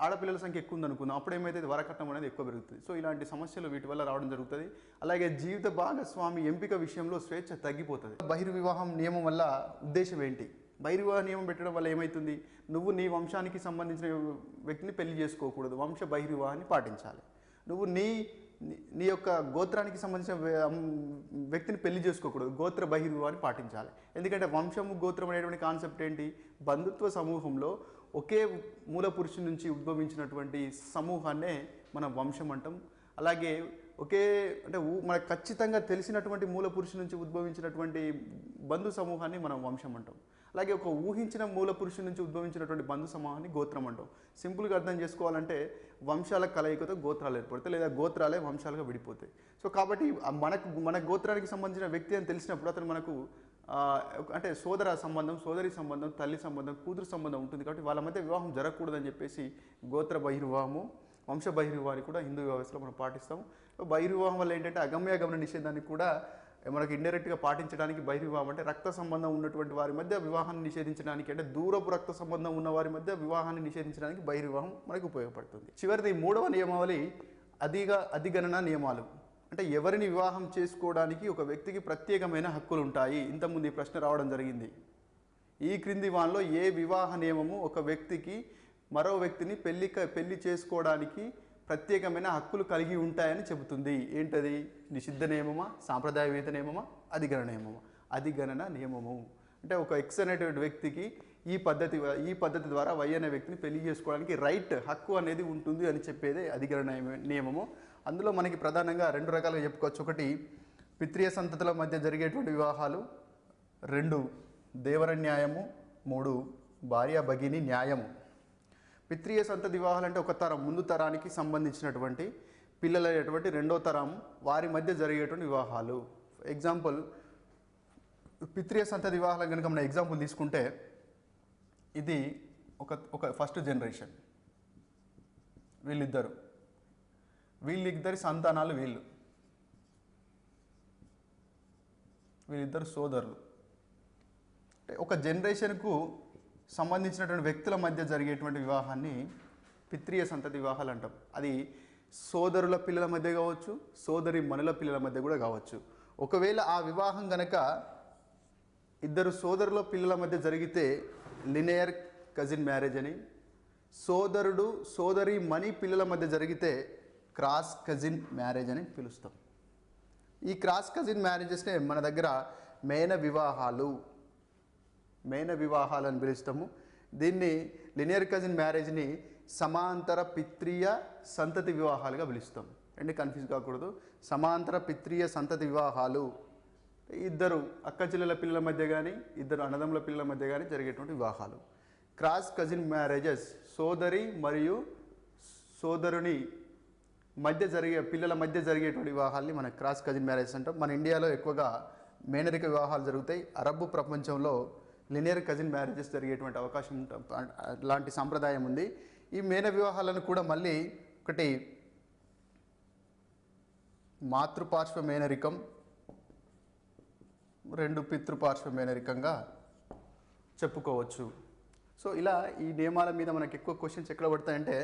ఆడపిల్లల సంఖ్య ఎక్కువ ఉందనుకుందాం, అప్పుడు ఏమైతుంది, వరకట్నం అనేది ఎక్కువ పెరుగుతుంది. సో ఇలాంటి సమస్యలు వీటి వల్ల రావడం జరుగుతుంది. అలాగే జీవిత భాగస్వామి ఎంపిక విషయంలో స్వేచ్ఛ తగ్గిపోతుంది. బహిర్వివాహం నియమం వల్ల ఉద్దేశం ఏంటి, బహిర్వివాహ నియమం పెట్టడం వల్ల ఏమవుతుంది, నువ్వు నీ వంశానికి సంబంధించిన వ్యక్తిని పెళ్లి చేసుకోకూడదు, వంశ బహిర్వివాహాన్ని పాటించాలి. నువ్వు నీ యొక్క గోత్రానికి సంబంధించిన వ్యక్తిని పెళ్లి చేసుకోకూడదు, గోత్ర బహిర్వివాహాన్ని పాటించాలి. ఎందుకంటే వంశము, గోత్రం అనేటువంటి కాన్సెప్ట్ ఏంటి, బంధుత్వ సమూహంలో ఒకే మూల పురుషుని నుంచి ఉద్భవించినటువంటి సమూహాన్నే మనం వంశం అంటాం. అలాగే అంటే మనకు ఖచ్చితంగా తెలిసినటువంటి మూల పురుషు నుంచి ఉద్భవించినటువంటి బంధు సమూహాన్ని మనం వంశం అంటాం. అలాగే ఒక ఊహించిన మూల పురుషు నుంచి ఉద్భవించినటువంటి బంధు సమూహాన్ని గోత్రం అంటాం. సింపుల్గా అర్థం చేసుకోవాలంటే వంశాల కలయికతో గోత్రాలు ఏర్పడతాయి, లేదా గోత్రాలే వంశాలుగా విడిపోతాయి. సో కాబట్టి మన గోత్రానికి సంబంధించిన వ్యక్తి అని తెలిసినప్పుడు అతను మనకు అంటే సోదర సంబంధం, సోదరి సంబంధం, తల్లి సంబంధం, కూతురు సంబంధం ఉంటుంది. కాబట్టి వాళ్ళ మధ్య వివాహం జరగకూడదని చెప్పేసి గోత్ర బహిర్వివాహము, వంశ బహిర్వివాహాన్ని కూడా హిందూ వ్యవస్థలో మనం పాటిస్తాం. బహిర్వివాహం వల్ల ఏంటంటే అగమ్య నిషేధాన్ని కూడా మనకి ఇండైరెక్ట్గా పాటించడానికి బహిర్వివాహం అంటే రక్త సంబంధం ఉన్నటువంటి వారి మధ్య వివాహాన్ని నిషేధించడానికి, అంటే దూరపు రక్త సంబంధం ఉన్న వారి మధ్య వివాహాన్ని నిషేధించడానికి బహిర్వివాహం మనకు ఉపయోగపడుతుంది. చివరిది 3వ నియమావళి అధిగణన నియమాలు. అంటే ఎవరిని వివాహం చేసుకోవడానికి ఒక వ్యక్తికి ప్రత్యేకమైన హక్కులు ఉంటాయి. ఇంతకుముందు ఈ ప్రశ్న రావడం జరిగింది. ఈ క్రింది వానిలో ఏ వివాహ నియమము ఒక వ్యక్తికి మరో వ్యక్తిని పెళ్లి చేసుకోవడానికి ప్రత్యేకమైన హక్కులు కలిగి ఉంటాయని చెబుతుంది. ఏంటది? నిషిద్ధ నియమమా, సాంప్రదాయవేత్త నియమమా, అధిగణన నియమమా? అధిగణన నియమము. అంటే ఒక ఎక్స్ అనేటువంటి వ్యక్తికి ఈ పద్ధతి ద్వారా వై అనే వ్యక్తిని పెళ్లి చేసుకోవడానికి హక్కు అనేది ఉంటుంది అని చెప్పేదే అధిగణన నియమము. అందులో మనకి ప్రధానంగా 2 రకాలుగా చెప్పుకోవచ్చు. ఒకటి పిత్రీయ సంతతుల మధ్య జరిగేటువంటి వివాహాలు, 2 దేవర న్యాయము, 3 భార్య భగిని న్యాయము. పిత్రీయ సంతతి వివాహాలు అంటే ఒక తరం ముందు తరానికి సంబంధించినటువంటి పిల్లలైనటువంటి 2వ తరం వారి మధ్య జరిగేటువంటి వివాహాలు. ఎగ్జాంపుల్, పిత్రీయ సంతతి వివాహాలు కనుక మనం ఎగ్జాంపుల్ తీసుకుంటే ఇది ఒక ఫస్ట్ జనరేషన్, వీళ్ళిద్దరి సంతానాలు వీళ్ళిద్దరు సోదరులు. అంటే ఒక జనరేషన్కు సంబంధించినటువంటి వ్యక్తుల మధ్య జరిగేటువంటి వివాహాన్ని పిత్రీయ సంతతి వివాహాలు అంటాం. అది సోదరుల పిల్లల మధ్య కావచ్చు, సోదరి మనుల పిల్లల మధ్య కూడా కావచ్చు. ఒకవేళ ఆ వివాహం కనుక ఇద్దరు సోదరుల పిల్లల మధ్య జరిగితే లినియర్ కజిన్ మ్యారేజ్ అని, సోదరుడు సోదరి మణి పిల్లల మధ్య జరిగితే క్రాస్ కజిన్ మ్యారేజ్ అని పిలుస్తాం. ఈ క్రాస్ కజిన్ మ్యారేజెస్నే మన దగ్గర మేన వివాహాలు అని పిలుస్తాము. దీన్ని లినియర్ కజిన్ మ్యారేజ్ని సమాంతర పిత్రీయ సంతతి వివాహాలుగా పిలుస్తాం. కన్ఫ్యూజ్ కాకూడదు. సమాంతర పిత్రీయ సంతతి వివాహాలు ఇద్దరు అక్క చెల్లెల పిల్లల మధ్య కానీ, ఇద్దరు అన్నదమ్ముల పిల్లల మధ్య కానీ జరిగేటువంటి వివాహాలు. క్రాస్ కజిన్ మ్యారేజెస్ సోదరి మరియు సోదరుని పిల్లల మధ్య జరిగేటువంటి వివాహాల్ని మన క్రాస్ కజిన్ మ్యారేజెస్ అంటాం. మన ఇండియాలో ఎక్కువగా మేనరిక వివాహాలు జరుగుతాయి. అరబ్ ప్రపంచంలో లినియర్ కజిన్ మ్యారేజెస్ జరిగేటువంటి అవకాశం లాంటి సాంప్రదాయం ఉంది. ఈ మేన వివాహాలను కూడా మళ్ళీ ఒకటి మాతృపార్శ్వ మేనరికం, 2 పితృపార్శ్వ మేనరికంగా చెప్పుకోవచ్చు. సో ఇలా ఈ నియమాల మీద మనకు ఎక్కువ క్వశ్చన్స్ ఎక్కడ పడతాయంటే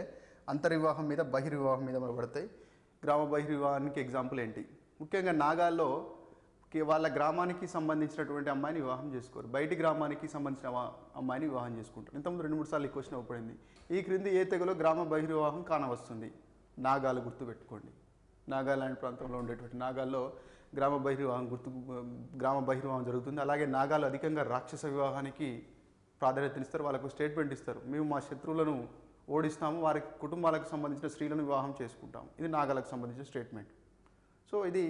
అంతర్వివాహం మీద, బహిర్వివాహం మీద మనకు పడతాయి. గ్రామ బహిర్వివాహానికి ఎగ్జాంపుల్ ఏంటి? ముఖ్యంగా నాగాల్లో వాళ్ళ గ్రామానికి సంబంధించినటువంటి అమ్మాయిని వివాహం చేసుకోరు, బయటి గ్రామానికి సంబంధించిన అమ్మాయిని వివాహం చేసుకుంటారు. ఇంతకుముందు 2-3 సార్లు ఈ క్వశ్చన్ అవ్వబడింది. ఈ క్రింది ఏ తెగలో గ్రామ బహిర్వివాహం కానవస్తుంది? నాగాలు గుర్తుపెట్టుకోండి. నాగాలాండ్ ప్రాంతంలో ఉండేటువంటి నాగాల్లో గ్రామ బహిర్వివాహం జరుగుతుంది. అలాగే నాగాలు అధికంగా రాక్షస వివాహానికి ప్రాధాన్యతనిస్తారు. వాళ్ళకు స్టేట్మెంట్ ఇస్తారు, మేము మా శత్రువులను ఓడిస్తాము, వారి కుటుంబాలకు సంబంధించిన స్త్రీలను వివాహం చేసుకుంటాం. ఇది నాగాలకు సంబంధించిన స్టేట్మెంట్. సో ఇది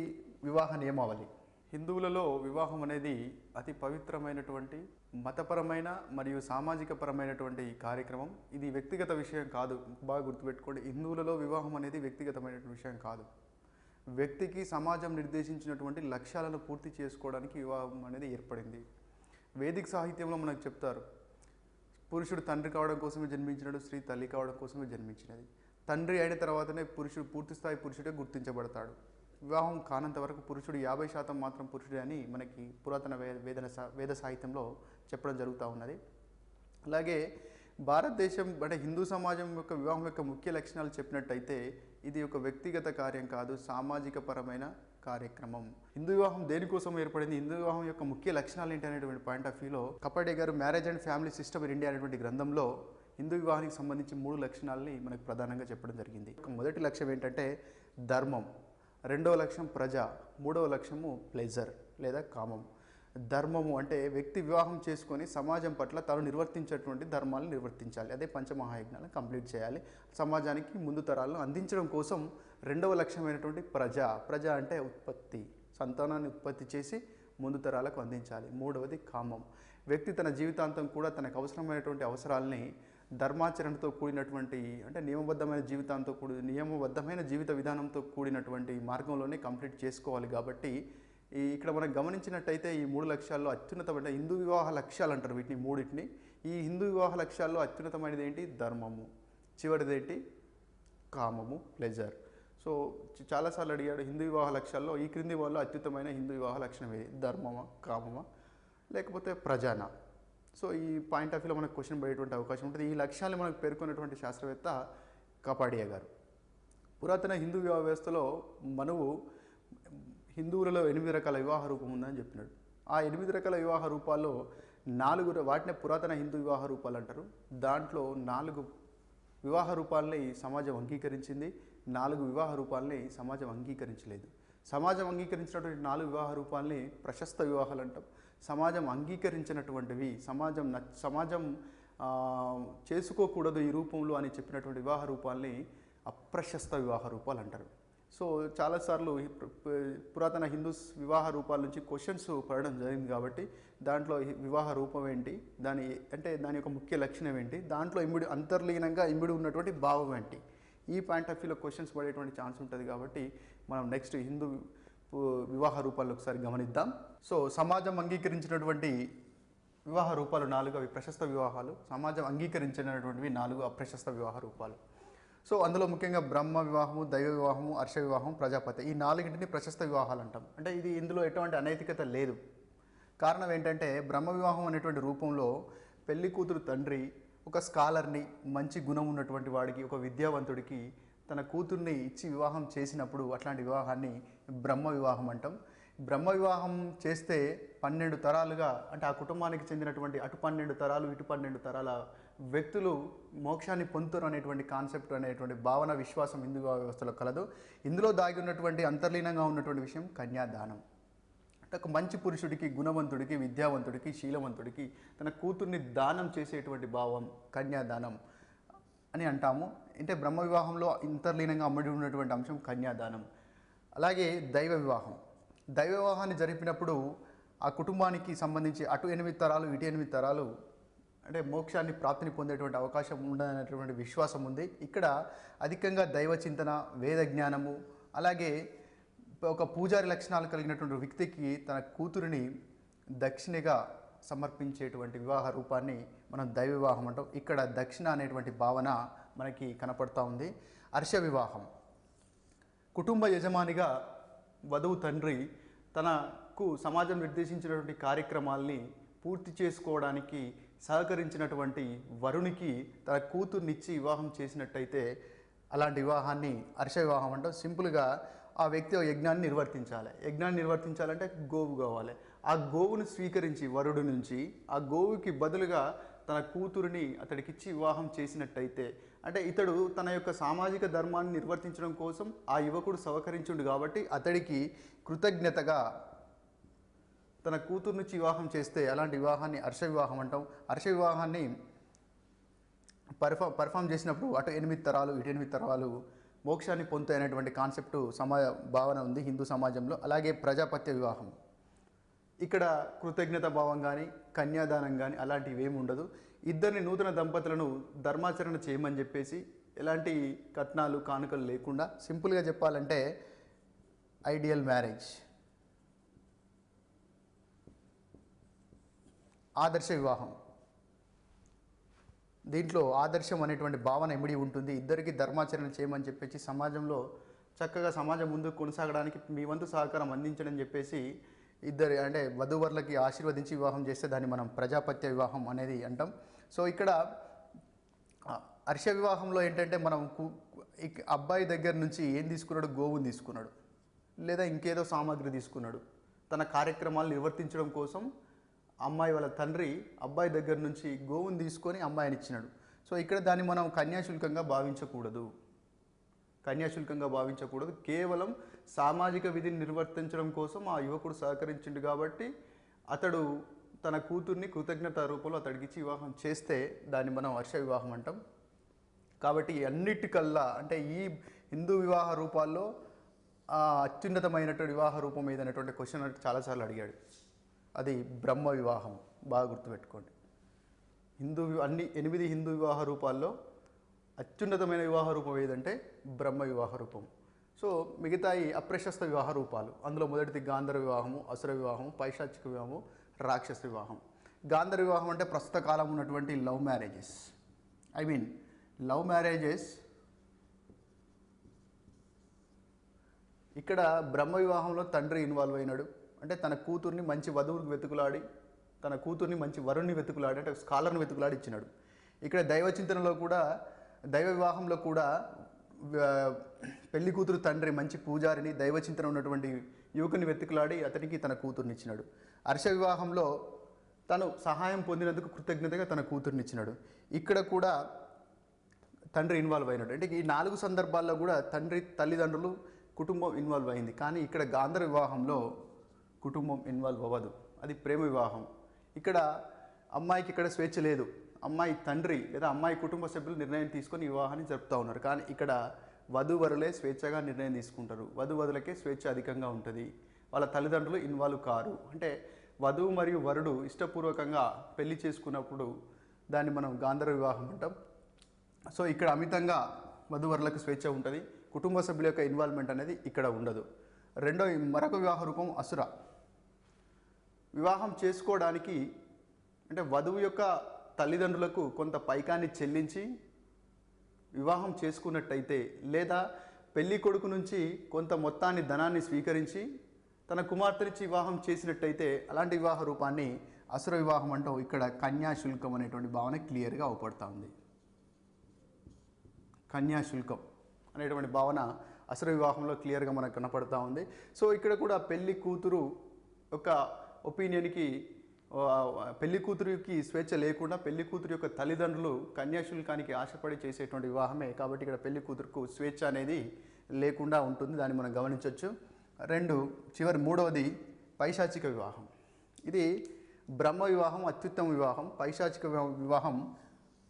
వివాహ నియమావళి. హిందువులలో వివాహం అనేది అతి పవిత్రమైనటువంటి మతపరమైన మరియు సామాజిక పరమైనటువంటి కార్యక్రమం. ఇది వ్యక్తిగత విషయం కాదు. బాగా గుర్తుపెట్టుకోండి, హిందువులలో వివాహం అనేది వ్యక్తిగతమైనటువంటి విషయం కాదు. వ్యక్తికి సమాజం నిర్దేశించినటువంటి లక్ష్యాలను పూర్తి చేసుకోవడానికి వివాహం అనేది ఏర్పడింది. వేదిక సాహిత్యంలో మనకు చెప్తారు, పురుషుడు తండ్రి కావడం కోసమే జన్మించినాడు, స్త్రీ తల్లి కావడం కోసమే జన్మించినది. తండ్రి అయిన తర్వాతనే పురుషుడు పూర్తిస్థాయి పురుషుడే గుర్తించబడతాడు. వివాహం కానంత వరకు పురుషుడు 50% మాత్రం పురుషుడే అని మనకి పురాతన వేద సాహిత్యంలో చెప్పడం జరుగుతూ ఉన్నది. అలాగే భారతదేశం అంటే హిందూ సమాజం యొక్క వివాహం యొక్క ముఖ్య లక్షణాలు చెప్పినట్టయితే ఇది ఒక వ్యక్తిగత కార్యం కాదు, సామాజిక పరమైన కార్యక్రమం. హిందూ వివాహం దేనికోసం ఏర్పడింది, హిందూ వివాహం యొక్క ముఖ్య లక్షణాలు ఏంటి అనేటువంటి పాయింట్ ఆఫ్ వ్యూలో కపాడే గారు marriage and family system in India అనేటువంటి గ్రంథంలో హిందూ వివాహానికి సంబంధించి 3 లక్షణాలని మనకు ప్రధానంగా చెప్పడం జరిగింది. మొదటి లక్ష్యం ఏంటంటే ధర్మం, 2వ లక్ష్యం ప్రజ, 3వ లక్ష్యము ప్లెజర్ లేదా కామం. ధర్మము అంటే వ్యక్తి వివాహం చేసుకొని సమాజం పట్ల తాను నిర్వర్తించేటువంటి ధర్మాలను నిర్వర్తించాలి. అదే పంచమహాయజ్ఞాలను కంప్లీట్ చేయాలి. సమాజానికి ముందు తరాలను అందించడం కోసం 2వ లక్ష్యమైనటువంటి ప్రజ అంటే ఉత్పత్తి, సంతానాన్ని ఉత్పత్తి చేసి ముందు తరాలకు అందించాలి. 3వది కామం. వ్యక్తి తన జీవితాంతం కూడా తనకు అవసరమైనటువంటి అవసరాలని ధర్మాచరణతో కూడినటువంటి అంటే నియమబద్ధమైన జీవిత విధానంతో కూడినటువంటి మార్గంలోనే కంప్లీట్ చేసుకోవాలి. కాబట్టి ఇక్కడ మనం గమనించినట్టయితే ఈ 3 లక్ష్యాల్లో అత్యున్నతమైన హిందూ వివాహ లక్ష్యాలు అంటారు వీటిని, 3టిని. ఈ హిందూ వివాహ లక్ష్యాల్లో అత్యున్నతమైనది ఏంటి? ధర్మము. చివరిది ఏంటి? కామము, ప్లెజర్. సో చాలాసార్లు అడిగాడు హిందూ వివాహ లక్ష్యాల్లో ఈ క్రింది వాళ్ళు అత్యుత్తమైన హిందూ వివాహ లక్షణం ఏది? ధర్మమా, కామమా, లేకపోతే ప్రజానా? సో ఈ పాయింట్ ఆఫ్ వ్యూలో మనకు క్వశ్చన్ పడేటువంటి అవకాశం ఉంటుంది. ఈ లక్ష్యాలను మనకు పేర్కొన్నటువంటి శాస్త్రవేత్త కపాడియా గారు. పురాతన హిందూ వివాహ వ్యవస్థలో మనువు హిందువులలో 8 రకాల వివాహ రూపం ఉందని చెప్పినాడు. ఆ 8 రకాల వివాహ రూపాల్లో 4 వాటినే పురాతన హిందూ వివాహ రూపాలు అంటారు. దాంట్లో 4 వివాహ రూపాలని సమాజం అంగీకరించింది, 4 వివాహ రూపాలని సమాజం అంగీకరించలేదు. సమాజం అంగీకరించినటువంటి 4 వివాహ రూపాలని ప్రశస్త వివాహాలు అంటాం. సమాజం అంగీకరించినటువంటివి, సమాజం చేసుకోకూడదు ఈ రూపంలో అని చెప్పినటువంటి వివాహ రూపాలని అప్రశస్త వివాహ రూపాలు అంటారు. సో చాలాసార్లు పురాతన హిందూస్ వివాహ రూపాల నుంచి క్వశ్చన్స్ పడడం జరిగింది కాబట్టి దాంట్లో వివాహ రూపం ఏంటి, దాని యొక్క ముఖ్య లక్షణం ఏంటి, దాంట్లో అంతర్లీనంగా ఇమిడి ఉన్నటువంటి భావం ఏంటి, ఈ పాయింట్ ఆఫ్ వ్యూలో క్వశ్చన్స్ పడేటువంటి ఛాన్స్ ఉంటుంది. కాబట్టి మనం నెక్స్ట్ హిందూ వివాహ రూపాలను ఒకసారి గమనిద్దాం. సో సమాజం అంగీకరించినటువంటి వివాహ రూపాలు 4, అవి ప్రశస్త వివాహాలు. సమాజం అంగీకరించినటువంటివి 4 అప్రశస్త వివాహ రూపాలు. సో అందులో ముఖ్యంగా బ్రహ్మ వివాహము, దైవ వివాహము, హర్ష వివాహం, ప్రజాపతి, ఈ 4టిని ప్రశస్త వివాహాలు అంటాం. అంటే ఇందులో ఎటువంటి అనైతికత లేదు. కారణం ఏంటంటే బ్రహ్మ వివాహం అనేటువంటి రూపంలో పెళ్లి కూతురు తండ్రి ఒక స్కాలర్ని, మంచి గుణం ఉన్నటువంటి వాడికి, ఒక విద్యావంతుడికి తన కూతుర్ని ఇచ్చి వివాహం చేసినప్పుడు అట్లాంటి వివాహాన్ని బ్రహ్మ వివాహం అంటాం. బ్రహ్మ వివాహం చేస్తే 12 తరాలుగా, అంటే ఆ కుటుంబానికి చెందినటువంటి అటు 12 తరాలు ఇటు 12 తరాల వ్యక్తులు మోక్షాన్ని పొందుతారు అనేటువంటి కాన్సెప్ట్, అనేటువంటి భావన, విశ్వాసం హిందూ వివాహ వ్యవస్థలో కలదు. ఇందులో దాగి ఉన్నటువంటి అంతర్లీనంగా ఉన్నటువంటి విషయం కన్యాదానం. అంటే ఒక మంచి పురుషుడికి, గుణవంతుడికి, విద్యావంతుడికి, శీలవంతుడికి తన కూతుర్ని దానం చేసేటువంటి భావం కన్యాదానం అని అంటాము. అంటే బ్రహ్మ వివాహంలో అంతర్లీనంగా అమ్మడి ఉన్నటువంటి అంశం కన్యాదానం. అలాగే దైవ వివాహం. దైవ వివాహాన్ని జరిపినప్పుడు ఆ కుటుంబానికి సంబంధించి అటు 8 తరాలు ఇటు 8 తరాలు అంటే మోక్షాన్ని, ప్రాప్తిని పొందేటువంటి అవకాశం ఉండదనేటువంటి విశ్వాసం ఉంది. ఇక్కడ అధికంగా దైవ చింతన, వేద జ్ఞానము, అలాగే ఒక పూజారి లక్షణాలు కలిగినటువంటి వ్యక్తికి తన కూతురిని దక్షిణగా సమర్పించేటువంటి వివాహ రూపాన్ని మనం దైవ వివాహం అంటాం. ఇక్కడ దక్షిణ అనేటువంటి భావన మనకి కనపడుతూ ఉంది. హర్ష వివాహం. కుటుంబ యజమానిగా వధువు తండ్రి తనకు సమాజం నిర్దేశించినటువంటి కార్యక్రమాల్ని పూర్తి చేసుకోవడానికి సహకరించినటువంటి వరునికి తన కూతుర్నిచ్చి వివాహం చేసినట్టయితే అలాంటి వివాహాన్ని హర్ష వివాహం అంటాం. సింపుల్గా ఆ వ్యక్తి యజ్ఞాన్ని నిర్వర్తించాలి. యజ్ఞాన్ని నిర్వర్తించాలంటే గోవు కావాలి. ఆ గోవును స్వీకరించి వరుడు నుంచి ఆ గోవుకి బదులుగా తన కూతురిని అతడికిచ్చి వివాహం చేసినట్టయితే, అంటే ఇతడు తన యొక్క సామాజిక ధర్మాన్ని నిర్వర్తించడం కోసం ఆ యువకుడు సహకరించుండు కాబట్టి అతడికి కృతజ్ఞతగా తన కూతురు నుంచి వివాహం చేస్తే అలాంటి వివాహాన్ని హర్ష వివాహం అంటాం. హర్ష వివాహాన్ని పర్ఫామ్ చేసినప్పుడు అటు 8 తరాలు ఇటు 8 తరాలు మోక్షాన్ని పొందుతాయనేటువంటి కాన్సెప్టు భావన ఉంది హిందూ సమాజంలో. అలాగే ప్రజాపత్య వివాహం. ఇక్కడ కృతజ్ఞత భావం కానీ, కన్యాదానం కానీ అలాంటివి ఏమి ఉండదు. ఇద్దరిని నూతన దంపతులను ధర్మాచరణ చేయమని చెప్పేసి ఎలాంటి కట్నాలు, కానుకలు లేకుండా, సింపుల్గా చెప్పాలంటే ఐడియల్ మ్యారేజ్. ఆదర్శ వివాహం. దీంట్లో ఆదర్శం అనేటువంటి భావన ఇమిడి ఉంటుంది. ఇద్దరికి ధర్మాచరణ చేయమని చెప్పేసి సమాజంలో చక్కగా సమాజం ముందుకు కొనసాగడానికి మీ వంతు సహకారం అందించడం చెప్పేసి ఇద్దరు అంటే వధూవరులకి ఆశీర్వదించి వివాహం చేస్తే దాన్ని మనం ప్రజాపత్య వివాహం అనేది అంటాం. సో ఇక్కడ హర్ష వివాహంలో ఏంటంటే మనం అబ్బాయి దగ్గర నుంచి ఏం తీసుకున్నాడు? గోవుని తీసుకున్నాడు, లేదా ఇంకేదో సామాగ్రి తీసుకున్నాడు. తన కార్యక్రమాలు నిర్వర్తించడం కోసం అమ్మాయి వాళ్ళ తండ్రి అబ్బాయి దగ్గర నుంచి గోవుని తీసుకొని అమ్మాయిని ఇచ్చినాడు. సో ఇక్కడ దాన్ని మనం కన్యాశుల్కంగా భావించకూడదు. కేవలం సామాజిక విధిని నిర్వర్తించడం కోసం ఆ యువకుడు సహకరించిండు కాబట్టి అతడు తన కూతుర్ని కృతజ్ఞత రూపంలో అతడికి ఇచ్చి వివాహం చేస్తే దాన్ని మనం హర్ష వివాహం అంటాం. కాబట్టి అన్నిటికల్లా అంటే ఈ హిందూ వివాహ రూపాల్లో అత్యున్నతమైనటువంటి వివాహ రూపం ఏదైనటువంటి క్వశ్చన్ చాలాసార్లు అడిగాడు. అది బ్రహ్మ వివాహం. బాగా గుర్తుపెట్టుకోండి. 8 హిందూ వివాహ రూపాల్లో అత్యున్నతమైన వివాహ రూపం ఏదంటే బ్రహ్మ వివాహ రూపం. సో మిగతాయి అప్రశస్త వివాహ రూపాలు. అందులో మొదటిది గాంధర్వ వివాహము, అసుర వివాహము, పైశాచిక వివాహము, రాక్షస వివాహం. గాంధర్వ వివాహం అంటే ప్రస్తుత కాలం ఉన్నటువంటి లవ్ మ్యారేజెస్. ఇక్కడ బ్రహ్మ వివాహంలో తండ్రి ఇన్వాల్వ్ అయినాడు. అంటే తన కూతుర్ని మంచి వధువుకి వెతుకులాడి, తన కూతుర్ని మంచి వరుణ్ణి వెతుకులాడి, అంటే స్కాలర్ని వెతుకులాడి ఇచ్చినాడు. ఇక్కడ దైవ చింతనలో కూడా, దైవ వివాహంలో కూడా పెళ్లి కూతురు తండ్రి మంచి పూజారిని, దైవ చింతన ఉన్నటువంటి యువకుని వెతుకులాడి అతనికి తన కూతుర్ని ఇచ్చినాడు. హర్ష వివాహంలో తను సహాయం పొందినందుకు కృతజ్ఞతగా తన కూతుర్ని ఇచ్చినాడు. ఇక్కడ కూడా తండ్రి ఇన్వాల్వ్ అయినట్టు. అంటే ఈ 4 సందర్భాల్లో కూడా తండ్రి తల్లిదండ్రులు కుటుంబం ఇన్వాల్వ్ అయింది. కానీ ఇక్కడ గాంధర్వ వివాహంలో కుటుంబం ఇన్వాల్వ్ అవ్వదు, అది ప్రేమ వివాహం. ఇక్కడ అమ్మాయికి ఇక్కడ స్వేచ్ఛ లేదు, అమ్మాయి తండ్రి లేదా అమ్మాయి కుటుంబ సభ్యులు నిర్ణయం తీసుకొని వివాహాన్ని జరుపుతూ ఉన్నారు. కానీ ఇక్కడ వధూవరులే స్వేచ్ఛగా నిర్ణయం తీసుకుంటారు, వధువరులకే స్వేచ్ఛ అధికంగా ఉంటుంది, వాళ్ళ తల్లిదండ్రులు ఇన్వాల్వ్ కారు. అంటే వధువు మరియు వరుడు ఇష్టపూర్వకంగా పెళ్లి చేసుకున్నప్పుడు దాన్ని మనం గాంధర్వ వివాహం అంటాం. సో ఇక్కడ అమితంగా వధువరులకు స్వేచ్ఛ ఉంటుంది, కుటుంబ సభ్యుల యొక్క ఇన్వాల్వ్మెంట్ అనేది ఇక్కడ ఉండదు. మరొక వివాహ రూపం అసుర. వివాహం చేసుకోవడానికి అంటే వధువు యొక్క తల్లిదండ్రులకు కొంత పైకాన్ని చెల్లించి వివాహం చేసుకున్నట్టయితే, లేదా పెళ్లి కొడుకు నుంచి కొంత మొత్తాన్ని ధనాన్ని స్వీకరించి తన కుమార్తెనిచ్చి వివాహం చేసినట్టయితే అలాంటి వివాహ రూపాన్ని అసుర వివాహం అంటూ ఇక్కడ కన్యాశుల్కం అనేటువంటి భావన క్లియర్గా అవపడతా ఉంది. కన్యాశుల్కం అనేటువంటి భావన అసుర వివాహంలో క్లియర్గా మనకు కనపడతా ఉంది. సో ఇక్కడ కూడా పెళ్లి కూతురు యొక్క ఒపీనియన్కి, పెళ్లి కూతురికి స్వేచ్ఛ లేకుండా పెళ్లి కూతురు యొక్క తల్లిదండ్రులు కన్యాశుల్కానికి ఆశపడి చేసేటువంటి వివాహమే. కాబట్టి ఇక్కడ పెళ్లి కూతురుకు స్వేచ్ఛ అనేది లేకుండా ఉంటుంది, దాన్ని మనం గమనించవచ్చు. మూడవది పైశాచిక వివాహం. ఇది బ్రహ్మ వివాహం అత్యుత్తమ వివాహం, పైశాచిక వివాహం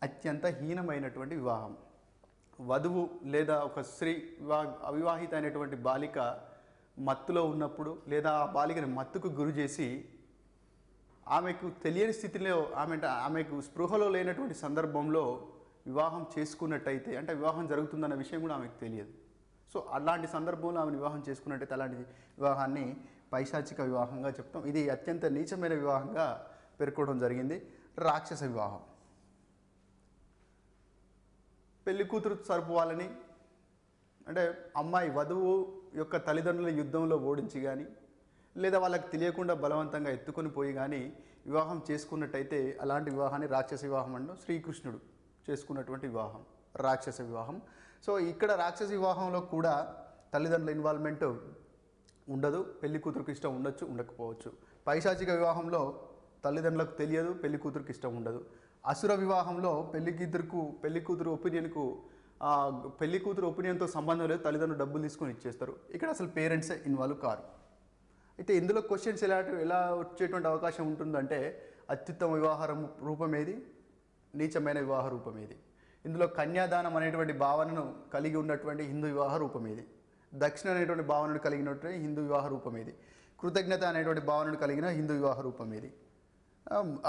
అత్యంత హీనమైనటువంటి వివాహం. వధువు లేదా ఒక స్త్రీ అవివాహిత అయినటువంటి బాలిక మత్తులో ఉన్నప్పుడు లేదా ఆ బాలికని మత్తుకు గురి చేసి ఆమెకు తెలియని స్థితిలో ఆమెకు స్పృహలో లేనటువంటి సందర్భంలో వివాహం చేసుకున్నట్టయితే, అంటే వివాహం జరుగుతుందన్న విషయం కూడా ఆమెకు తెలియదు. సో అలాంటి సందర్భంలో ఆమెను వివాహం చేసుకున్నట్టయితే అలాంటి వివాహాన్ని పైశాచిక వివాహంగా చెప్తాం. ఇది అత్యంత నీచమైన వివాహంగా పేర్కొనడం జరిగింది. రాక్షస వివాహం. పెళ్లి కూతురు తరపు వాళ్ళని, అంటే అమ్మాయి వధువు యొక్క తల్లిదండ్రుల యుద్ధంలో ఓడించి కానీ లేదా వాళ్ళకి తెలియకుండా బలవంతంగా ఎత్తుకొని పోయి కానీ వివాహం చేసుకున్నట్టయితే అలాంటి వివాహాన్ని రాక్షస వివాహం అంటూ శ్రీకృష్ణుడు చేసుకున్నటువంటి వివాహం రాక్షస వివాహం. సో ఇక్కడ రాక్షస వివాహంలో కూడా తల్లిదండ్రుల ఇన్వాల్వ్మెంట్ ఉండదు, పెళ్లి కూతురుకి ఇష్టం ఉండొచ్చు, ఉండకపోవచ్చు. పైశాచిక వివాహంలో తల్లిదండ్రులకు తెలియదు, పెళ్లి కూతురుకి ఇష్టం ఉండదు. అసుర వివాహంలో పెళ్లి కూతురు ఒపీనియన్తో సంబంధం లేదు, తల్లిదండ్రులు డబ్బులు తీసుకొని ఇచ్చేస్తారు. ఇక్కడ అసలు పేరెంట్సే ఇన్వాల్వ్ కారు. అయితే ఇందులో క్వశ్చన్స్ ఎలా వచ్చేటువంటి అవకాశం ఉంటుందంటే, అత్యుత్తమ వివాహ రూపం ఏది, నీచమైన వివాహ రూపం ఏది, ఇందులో కన్యాదానం అనేటువంటి భావనను కలిగి ఉన్నటువంటి హిందూ వివాహ రూపం ఏది, దక్షిణ అనేటువంటి భావనను కలిగినటువంటి హిందూ వివాహ రూపం ఏది, కృతజ్ఞత అనేటువంటి భావనను కలిగిన హిందూ వివాహ రూపం ఏది,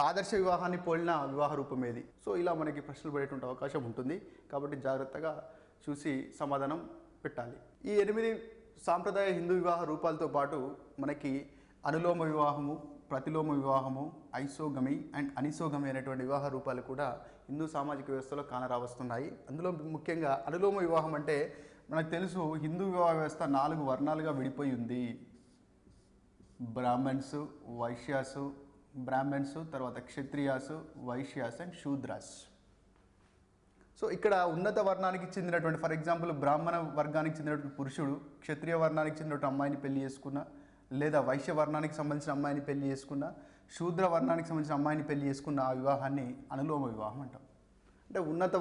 ఆదర్శ వివాహాన్ని పోలిన వివాహ రూపం ఏది. సో ఇలా మనకి ప్రశ్నలు పడేటువంటి అవకాశం ఉంటుంది. కాబట్టి జాగ్రత్తగా చూసి సమాధానం పెట్టాలి. ఈ 8 సాంప్రదాయ హిందూ వివాహ రూపాలతో పాటు మనకి అనులోమ వివాహము, ప్రతిలోమ వివాహము, ఐసోగమి అండ్ అనిసోగమి అనేటువంటి వివాహ రూపాలు కూడా హిందూ సామాజిక వ్యవస్థలో కానరావస్తున్నాయి. అందులో ముఖ్యంగా అనులోమ వివాహం అంటే మనకు తెలుసు, హిందూ వివాహ వ్యవస్థ 4 వర్ణాలుగా విడిపోయి ఉంది. బ్రాహ్మణ్స్, తర్వాత క్షత్రియాసు, వైశ్యాస్ అండ్ శూద్రాస్. సో ఇక్కడ ఉన్నత వర్ణానికి చెందినటువంటి, ఫర్ ఎగ్జాంపుల్ బ్రాహ్మణ వర్గానికి చెందినటువంటి పురుషుడు క్షత్రియ వర్ణానికి చెందినటువంటి అమ్మాయిని పెళ్లి చేసుకున్నా, లేదా వైశ్య వర్ణానికి సంబంధించిన అమ్మాయిని పెళ్లి చేసుకున్నా, శూద్ర వర్ణానికి సంబంధించిన అమ్మాయిని పెళ్లి చేసుకున్న ఆ వివాహాన్ని అనులోమ వివాహం అంటాం. అంటే ఉన్నత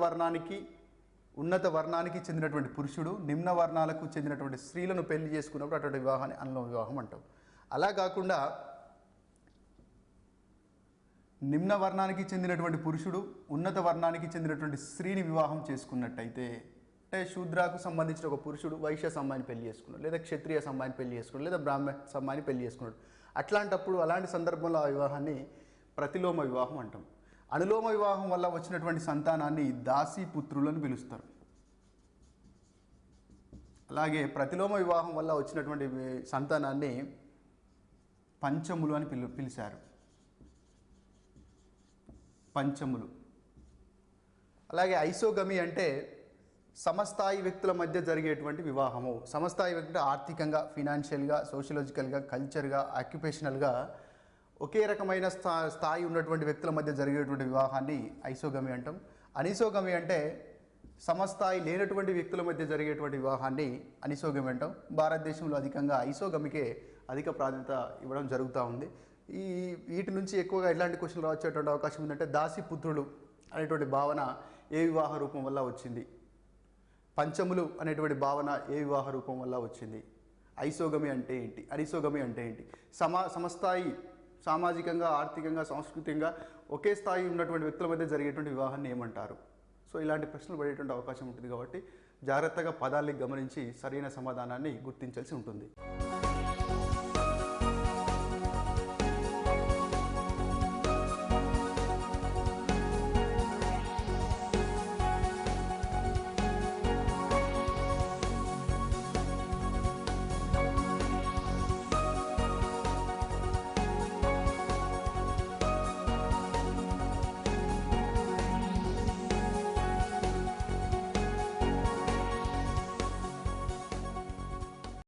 వర్ణానికి చెందినటువంటి పురుషుడు నిమ్న వర్ణాలకు చెందినటువంటి స్త్రీలను పెళ్లి చేసుకున్నప్పుడు అటువంటి వివాహాన్ని అనులోమ వివాహం అంటాం. అలా కాకుండా నిమ్న వర్ణానికి చెందినటువంటి పురుషుడు ఉన్నత వర్ణానికి చెందినటువంటి స్త్రీని వివాహం చేసుకున్నట్టయితే, అంటే శూద్రకు సంబంధించిన ఒక పురుషుడు వైశ్య అమ్మాయిని పెళ్లి చేసుకున్నాడు, లేదా క్షత్రియ అమ్మాయిని పెళ్లి చేసుకున్నాడు, లేదా బ్రాహ్మణ అమ్మాయిని పెళ్లి చేసుకున్నాడు. అలాంటి సందర్భంలో ఆ వివాహాన్ని ప్రతిలోమ వివాహం అంటాం. అనులోమ వివాహం వల్ల వచ్చినటువంటి సంతానాన్ని దాసీపుత్రులను పిలుస్తారు. అలాగే ప్రతిలోమ వివాహం వల్ల వచ్చినటువంటి సంతానాన్ని పంచములు అని పిలిచారు. పంచములు. అలాగే ఐసోగమి అంటే సమస్థాయి వ్యక్తుల మధ్య జరిగేటువంటి వివాహము. సమస్థాయి వ్యక్తులు ఆర్థికంగా, ఫినాన్షియల్గా, సోషియలాజికల్గా, కల్చర్గా, ఆక్యుపేషనల్గా ఒకే రకమైన స్థాయి ఉన్నటువంటి వ్యక్తుల మధ్య జరిగేటువంటి వివాహాన్ని ఐసోగమి అంటాం. అనిసోగమి అంటే సమస్థాయి లేనటువంటి వ్యక్తుల మధ్య జరిగేటువంటి వివాహాన్ని అనిసోగమి అంటాం. భారతదేశంలో అధికంగా ఐసోగమికే అధిక ప్రాధాన్యత ఇవ్వడం జరుగుతూ ఉంది. వీటి నుంచి ఎక్కువగా ఎలాంటి క్వశ్చన్లు వచ్చేటువంటి అవకాశం ఉందంటే, దాసీపుత్రులు అనేటువంటి భావన ఏ వివాహ రూపం వల్ల వచ్చింది, పంచములు అనేటువంటి భావన ఏ వివాహ రూపం వల్ల వచ్చింది? ఐసోగమి అంటే ఏంటి? అనిసోగమి అంటే ఏంటి? సమస్థాయి సామాజికంగా, ఆర్థికంగా, సాంస్కృతికంగా ఒకే స్థాయి ఉన్నటువంటి వ్యక్తుల మధ్య జరిగేటువంటి వివాహాన్ని ఏమంటారు? సో ఇలాంటి ప్రశ్నలు పడేటువంటి అవకాశం ఉంటుంది కాబట్టి జాగ్రత్తగా పదాల్ని గమనించి సరైన సమాధానాన్ని గుర్తించాల్సి ఉంటుంది.